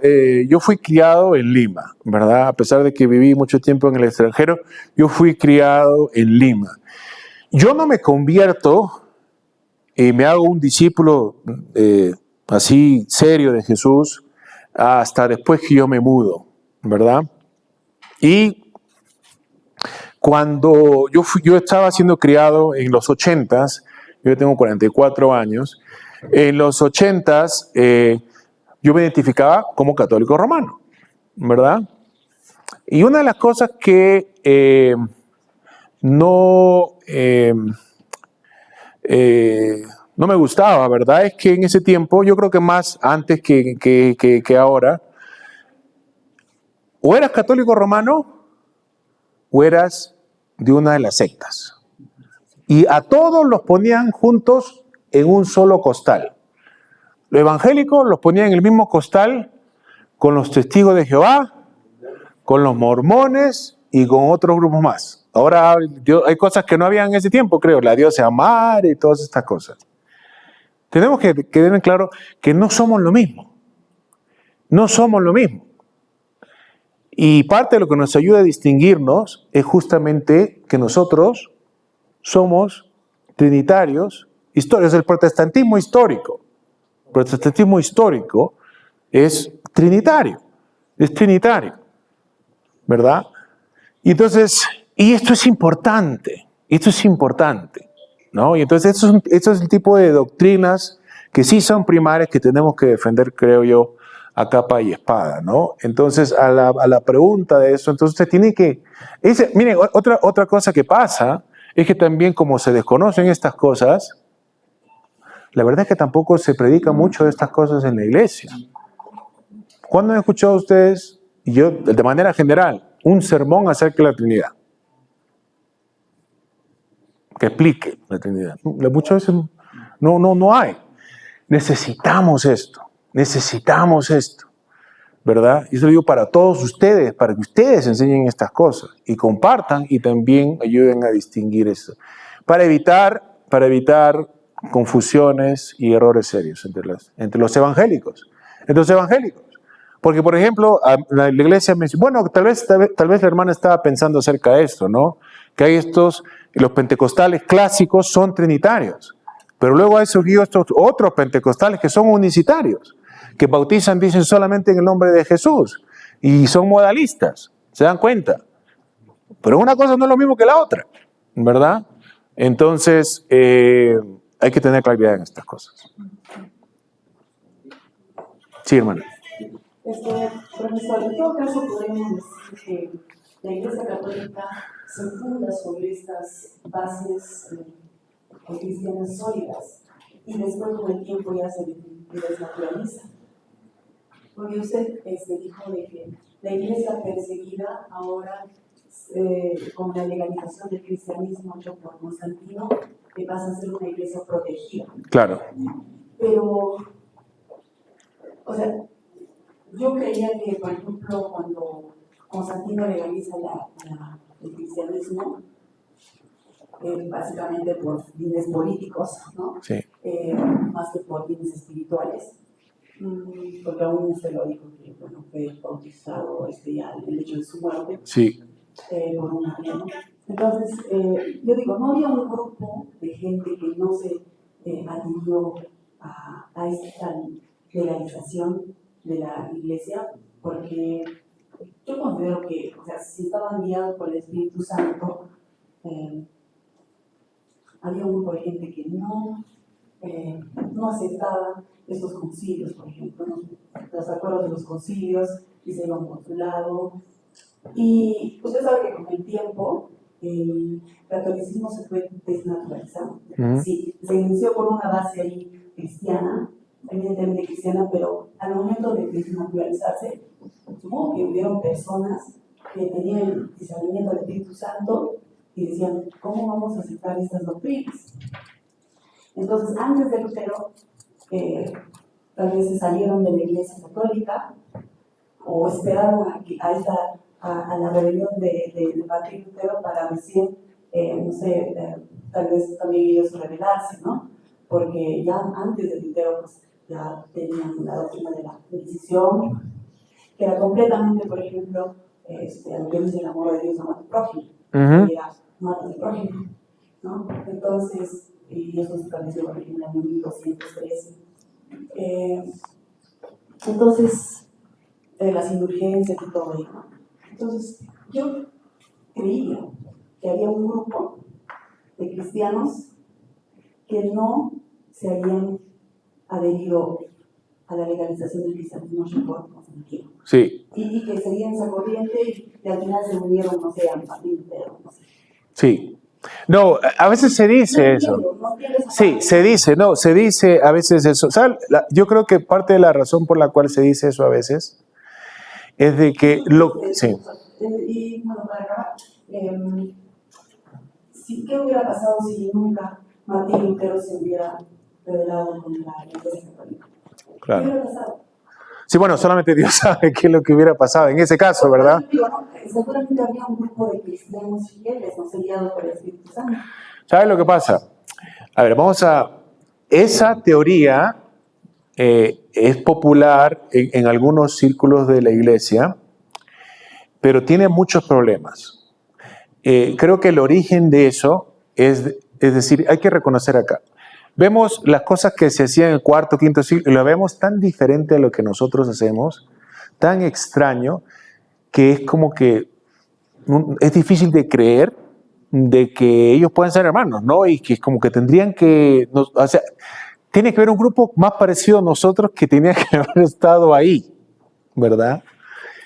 fui criado en Lima, ¿verdad? A pesar de que viví mucho tiempo en el extranjero, yo fui criado en Lima. Yo no me convierto y me hago un discípulo así serio de Jesús hasta después que yo me mudo, ¿verdad? Y cuando yo estaba siendo criado en los 80s, yo tengo 44 años, en los 80s yo me identificaba como católico romano, ¿verdad? Y una de las cosas que no me gustaba, ¿verdad? Es que en ese tiempo, yo creo que más antes que ahora, o eras católico romano o eras de una de las sectas. Y a todos los ponían juntos en un solo costal. Los evangélicos los ponían en el mismo costal con los testigos de Jehová, con los mormones y con otros grupos más. Ahora hay cosas que no había en ese tiempo, creo, la diosa Amar y todas estas cosas. Tenemos que tener claro que no somos lo mismo. No somos lo mismo. Y parte de lo que nos ayuda a distinguirnos es justamente que nosotros somos trinitarios históricos. El protestantismo histórico. El protestantismo histórico es trinitario. Es trinitario. ¿Verdad? Y entonces, y esto es importante. Esto es importante. ¿No? Y entonces, esto es el tipo de doctrinas que sí son primarias que tenemos que defender, creo yo, a capa y espada, ¿no? Entonces, a la pregunta de eso, entonces usted tiene que... miren, otra cosa que pasa es que también como se desconocen estas cosas, la verdad es que tampoco se predica mucho de estas cosas en la iglesia. ¿Cuándo han escuchado ustedes, y yo de manera general, un sermón acerca de la Trinidad? Que explique la Trinidad. Muchas veces no hay. Necesitamos esto, ¿verdad? Y eso lo digo para todos ustedes, para que ustedes enseñen estas cosas y compartan y también ayuden a distinguir eso, para evitar confusiones y errores serios entre los evangélicos. Porque, por ejemplo, la iglesia me dice, bueno, tal vez la hermana estaba pensando acerca de esto, ¿no? Que hay los pentecostales clásicos son trinitarios, pero luego hay surgido estos otros pentecostales que son unicitarios, que bautizan, dicen, solamente en el nombre de Jesús, y son modalistas, ¿se dan cuenta? Pero una cosa no es lo mismo que la otra, ¿verdad? Entonces, hay que tener claridad en estas cosas. Sí, hermana. Profesor, en todo caso podemos decir que la Iglesia Católica se funda sobre estas bases cristianas sólidas y después con el tiempo ya se desnaturaliza. Porque usted dijo de que la Iglesia perseguida ahora con la legalización del cristianismo hecho por Constantino pasa a ser una Iglesia protegida. Claro. Pero, o sea, yo creía que, por ejemplo, cuando Constantino legaliza el cristianismo, básicamente por fines políticos, ¿no? Sí. Más que por fines espirituales, porque aún usted lo dijo que bueno, fue bautizado ya el hecho de su muerte, Sí. por un ariano. Entonces, yo digo, no había un grupo de gente que no se adhirió a esta legalización de la iglesia, porque yo considero que, o sea, si estaban guiados por el Espíritu Santo, había un grupo de gente que no aceptaba estos concilios, por ejemplo, ¿no? Los acuerdos de los concilios, y se iban por su lado. Y usted sabe que con el tiempo el catolicismo se fue desnaturalizando. Sí, se inició por una base ahí cristiana, evidentemente cristiana, pero al momento de desnaturalizarse, supongo que hubieron personas que tenían el discernimiento del Espíritu Santo y decían, ¿cómo vamos a aceptar estas doctrinas? Entonces, antes de Lutero, tal vez se salieron de la Iglesia Católica o esperaron a la rebelión de Martín Lutero para recién, no sé, tal vez también ellos rebelarse, ¿no? Porque ya antes de Lutero, pues, ya tenían la doctrina de la Inquisición, que era completamente, por ejemplo, lo que dice el amor de Dios a tu prójimo, que era mata a tu prójimo, ¿no? Entonces, y eso se estableció por ejemplo en el año 1213. Entonces, las indulgencias y todo ello, ¿no? Entonces, yo creía que había un grupo de cristianos que no se habían adherido a la legalización del cristianismo reforma. Sí. Y que seguían esa corriente y al final se unieron, no sé, a Martín Lutero, no sé. Sí. No, a veces se dice eso. Sí, se dice, no, se dice a veces eso. ¿Sabe? Yo creo que parte de la razón por la cual se dice eso a veces es de que sí. Y bueno, para acabar, ¿qué hubiera pasado si nunca Martín Lutero se hubiera rebelado contra la Iglesia Católica? Claro. ¿Qué hubiera pasado? Sí, bueno, solamente Dios sabe qué es lo que hubiera pasado en ese caso, ¿verdad? Seguramente había un grupo de cristianos fieles, no guiados por el Espíritu Santo. ¿Sabes lo que pasa? A ver, esa teoría es popular en algunos círculos de la iglesia, pero tiene muchos problemas. Creo que el origen de eso es decir, hay que reconocer acá. Vemos las cosas que se hacían en el cuarto, quinto siglo, y lo vemos tan diferente a lo que nosotros hacemos, tan extraño, que es como que es difícil de creer de que ellos puedan ser hermanos, ¿no? Y que es como que tendrían que, o sea, tiene que haber un grupo más parecido a nosotros que tenía que haber estado ahí, ¿verdad?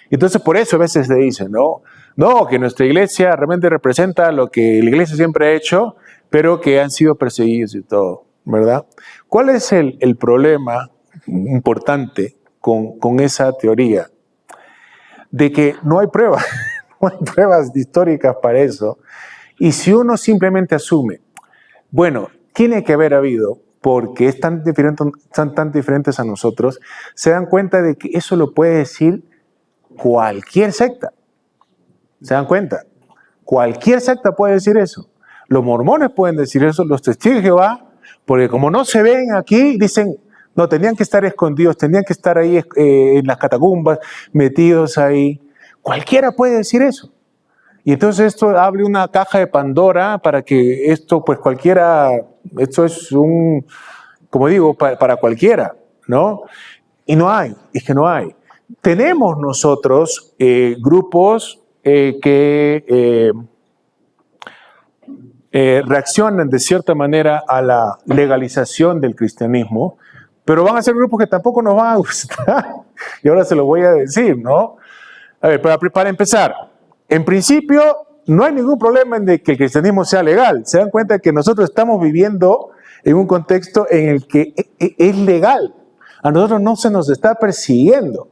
Entonces por eso a veces le dicen, ¿no? No, que nuestra iglesia realmente representa lo que la iglesia siempre ha hecho, pero que han sido perseguidos y todo, ¿verdad? ¿Cuál es el problema importante con esa teoría? De que no hay pruebas, no hay pruebas históricas para eso. Y si uno simplemente asume, bueno, tiene que haber habido, porque son tan diferentes a nosotros, se dan cuenta de que eso lo puede decir cualquier secta. ¿Se dan cuenta? Cualquier secta puede decir eso. Los mormones pueden decir eso, los testigos de Jehová, porque como no se ven aquí, dicen, no, tenían que estar escondidos, tenían que estar ahí en las catacumbas, metidos ahí. Cualquiera puede decir eso. Y entonces esto abre una caja de Pandora para que esto, pues cualquiera, esto es como digo, para cualquiera, ¿no? Y no hay, es que no hay. Tenemos nosotros grupos que reaccionan de cierta manera a la legalización del cristianismo, pero van a ser grupos que tampoco nos van a gustar. Y ahora se lo voy a decir, ¿no? A ver, para empezar, en principio no hay ningún problema en de que el cristianismo sea legal. Se dan cuenta que nosotros estamos viviendo en un contexto en el que es legal. A nosotros no se nos está persiguiendo.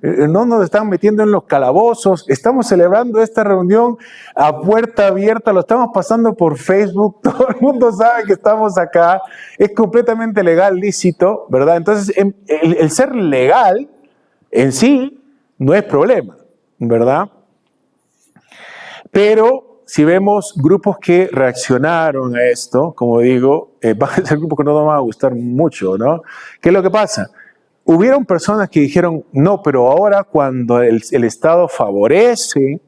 No nos están metiendo en los calabozos. Estamos celebrando esta reunión a puerta abierta. Lo estamos pasando por Facebook. Todo el mundo sabe que estamos acá. Es completamente legal, lícito, ¿verdad? Entonces, el ser legal en sí no es problema, ¿verdad? Pero si vemos grupos que reaccionaron a esto, como digo, van a ser grupos que no nos van a gustar mucho, ¿no? ¿Qué es lo que pasa? Hubieron personas que dijeron, no, pero ahora cuando el Estado favorece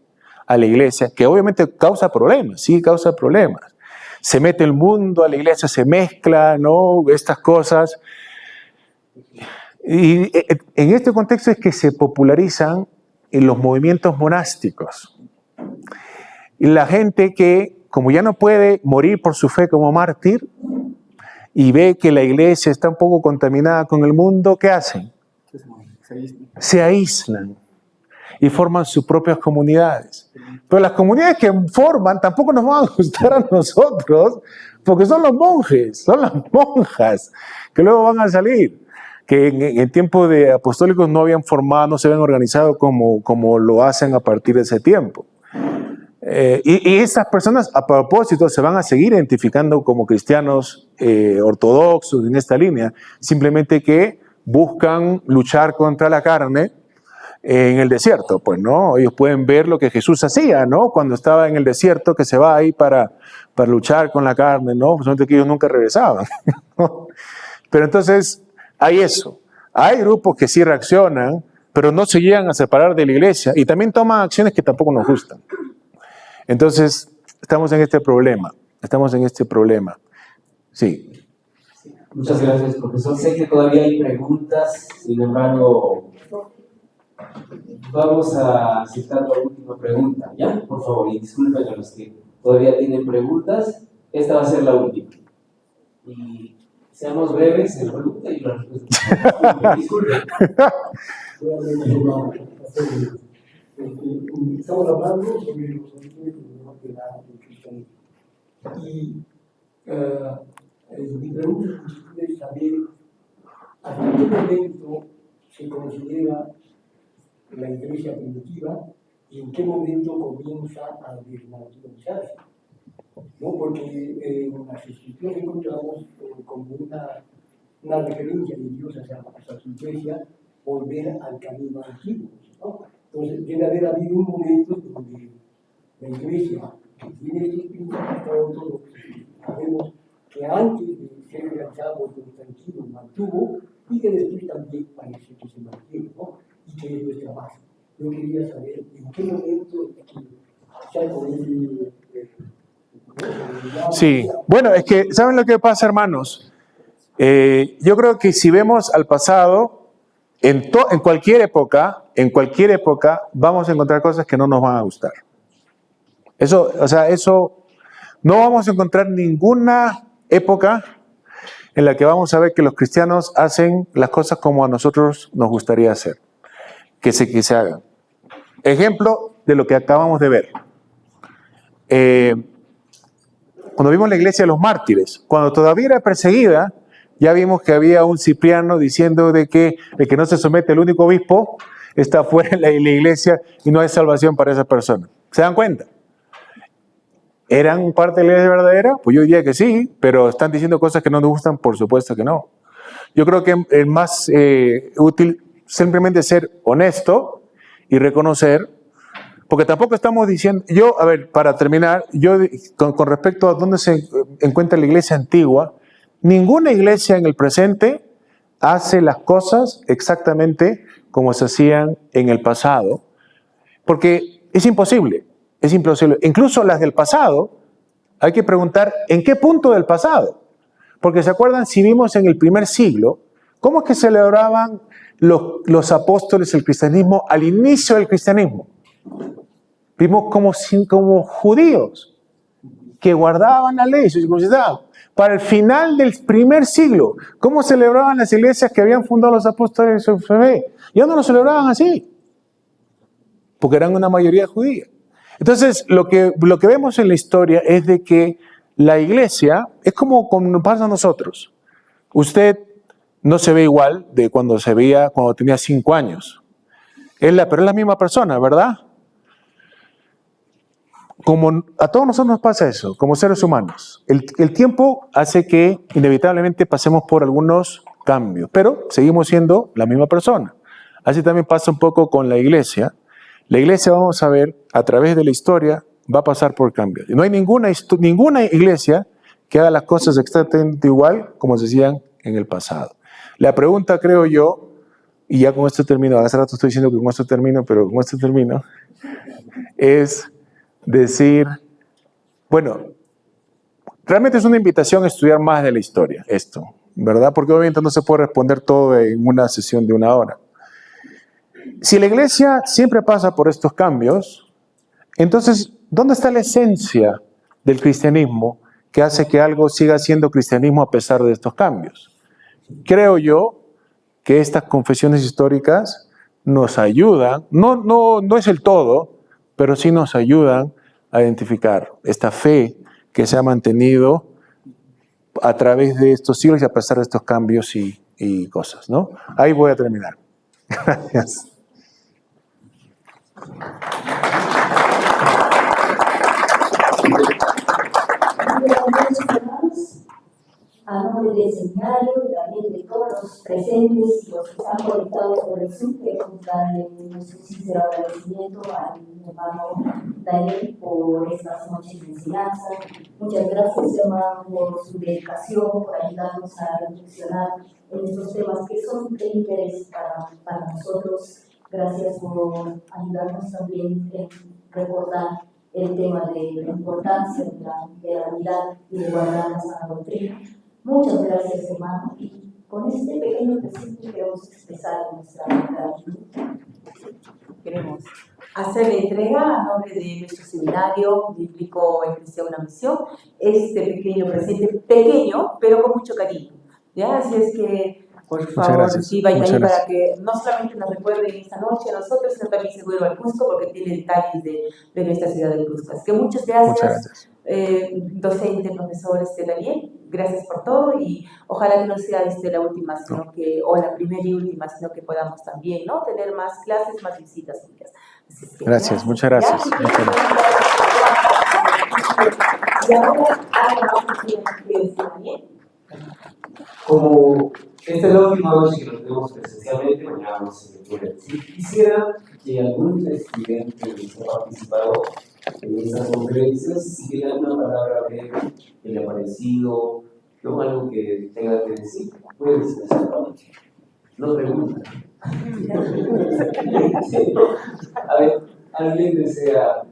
a la iglesia, que obviamente causa problemas, sí causa problemas. Se mete el mundo a la iglesia, se mezcla, ¿no? Estas cosas. Y en este contexto es que se popularizan los movimientos monásticos. Y la gente que, como ya no puede morir por su fe como mártir, y ve que la iglesia está un poco contaminada con el mundo, ¿qué hacen? Se aíslan y forman sus propias comunidades. Pero las comunidades que forman tampoco nos van a gustar a nosotros, porque son los monjes, son las monjas, que luego van a salir, que en tiempo de apostólicos no habían formado, no se habían organizado como lo hacen a partir de ese tiempo. Y esas personas, a propósito, se van a seguir identificando como cristianos ortodoxos en esta línea, simplemente que buscan luchar contra la carne en el desierto, pues, ¿no? Ellos pueden ver lo que Jesús hacía, ¿no? Cuando estaba en el desierto, que se va ahí para luchar con la carne, ¿no? Solamente que ellos nunca regresaban, ¿no? Pero entonces, hay eso. Hay grupos que sí reaccionan, pero no se llegan a separar de la iglesia y también toman acciones que tampoco nos gustan. Entonces, estamos en este problema. Sí. Muchas gracias, profesor. Sé que todavía hay preguntas, sin embargo, vamos a aceptar la última pregunta, ¿ya? Por favor, y disculpen a los que todavía tienen preguntas, esta va a ser la última. Y seamos breves en la pregunta y la respuesta. Disculpen. Estamos hablando sobre los orígenes del cristianismo. Y mi pregunta es saber hasta qué momento se considera la iglesia primitiva y en qué momento comienza a desnaturalizarse. ¿No? Porque en las escrituras encontramos como una referencia de Dios hacia su iglesia, volver al camino antiguo, ¿no? Entonces debe haber habido un momento donde la iglesia, que tiene estos principios todos, sabemos que antes de ser realizado por Constantino mantuvo, y que después también parece que se mantiene, ¿no? Y que es nuestra base. Yo quería saber en qué momento Sí, bueno, es que, ¿saben lo que pasa, hermanos? Yo creo que si vemos al pasado, en cualquier época, vamos a encontrar cosas que no nos van a gustar. Eso, no vamos a encontrar ninguna época en la que vamos a ver que los cristianos hacen las cosas como a nosotros nos gustaría hacer, que se hagan. Ejemplo de lo que acabamos de ver. Cuando vimos la iglesia de los mártires, cuando todavía era perseguida, ya vimos que había un Cipriano diciendo de que el que no se somete al único obispo está fuera de la iglesia y no hay salvación para esa persona. ¿Se dan cuenta? ¿Eran parte de la iglesia verdadera? Pues yo diría que sí, pero están diciendo cosas que no nos gustan, por supuesto que no. Yo creo que es más útil simplemente ser honesto y reconocer, porque tampoco estamos diciendo, a ver, para terminar, con respecto a dónde se encuentra la iglesia antigua, ninguna iglesia en el presente hace las cosas exactamente como se hacían en el pasado, porque es imposible. Incluso las del pasado, hay que preguntar en qué punto del pasado. Porque se acuerdan, si vimos en el primer siglo, ¿cómo es que celebraban los apóstoles el cristianismo al inicio del cristianismo? Vimos como judíos que guardaban la ley, se circuncidaban. Para el final del primer siglo, ¿cómo celebraban las iglesias que habían fundado los apóstoles de su fe? Ya no lo celebraban así, porque eran una mayoría judía. Entonces, lo que vemos en la historia es de que la iglesia es como nos pasa a nosotros. Usted no se ve igual de cuando se veía cuando tenía 5 años. Pero es la misma persona, ¿verdad? Como a todos nosotros nos pasa eso, como seres humanos. El tiempo hace que inevitablemente pasemos por algunos cambios, pero seguimos siendo la misma persona. Así también pasa un poco con la iglesia. La iglesia, vamos a ver, a través de la historia, va a pasar por cambios. Y no hay ninguna iglesia que haga las cosas exactamente igual como se hacían en el pasado. La pregunta, creo yo, y ya con esto termino, hace rato estoy diciendo que con esto termino, pero con esto termino, es decir, bueno, realmente es una invitación a estudiar más de la historia, esto, ¿verdad? Porque obviamente no se puede responder todo en una sesión de 1 hora. Si la iglesia siempre pasa por estos cambios, entonces, ¿dónde está la esencia del cristianismo que hace que algo siga siendo cristianismo a pesar de estos cambios? Creo yo que estas confesiones históricas nos ayudan, no es el todo, pero sí nos ayudan a identificar esta fe que se ha mantenido a través de estos siglos y a pesar de estos cambios y cosas, ¿no? Ahí voy a terminar. Gracias. A nombre del seminario y también de todos los presentes y los que están conectados por el Zoom, queremos darle nuestro sincero agradecimiento a mi hermano Daniel por estas noches de enseñanza. Muchas gracias, hermano, por su dedicación, por ayudarnos a reflexionar en estos temas que son de interés para nosotros. Gracias por ayudarnos también en recordar el tema de la importancia de la unidad y de guardar la sana doctrina. Muchas gracias, hermano, y con este pequeño presente queremos expresar nuestra gratitud. Queremos hacer la entrega a nombre de nuestro seminario bíblico Iglesia Una Misión, este pequeño presente, pequeño, pero con mucho cariño. ¿Ya? Así es que, por Muchas favor, gracias. reciban Muchas ahí para gracias. que no solamente nos recuerden esta noche a nosotros, sino también seguro al Cusco, porque tiene detalles de nuestra ciudad del Cusco. Así que muchas Muchas gracias, gracias. docente, profesor Daniel, gracias por todo y ojalá que no sea la última, sino que, o la primera y última, sino que podamos también, ¿no? Tener más clases, más visitas suyas. Así es que, Gracias, muchas gracias. Ya, Muchas gracias. y ahora, que Daniel. Como esta es la última noche que nos vemos presencialmente, mañana no se me puede decir. Quisiera que algún estudiante que haya participado en estas conferencias, si tiene alguna palabra breve que le ha parecido, ¿no? Algo que tenga que decir, puede decir solamente. No pregunta. Sí. A ver, ¿alguien desea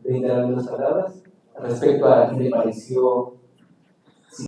brindar algunas palabras respecto a qué le pareció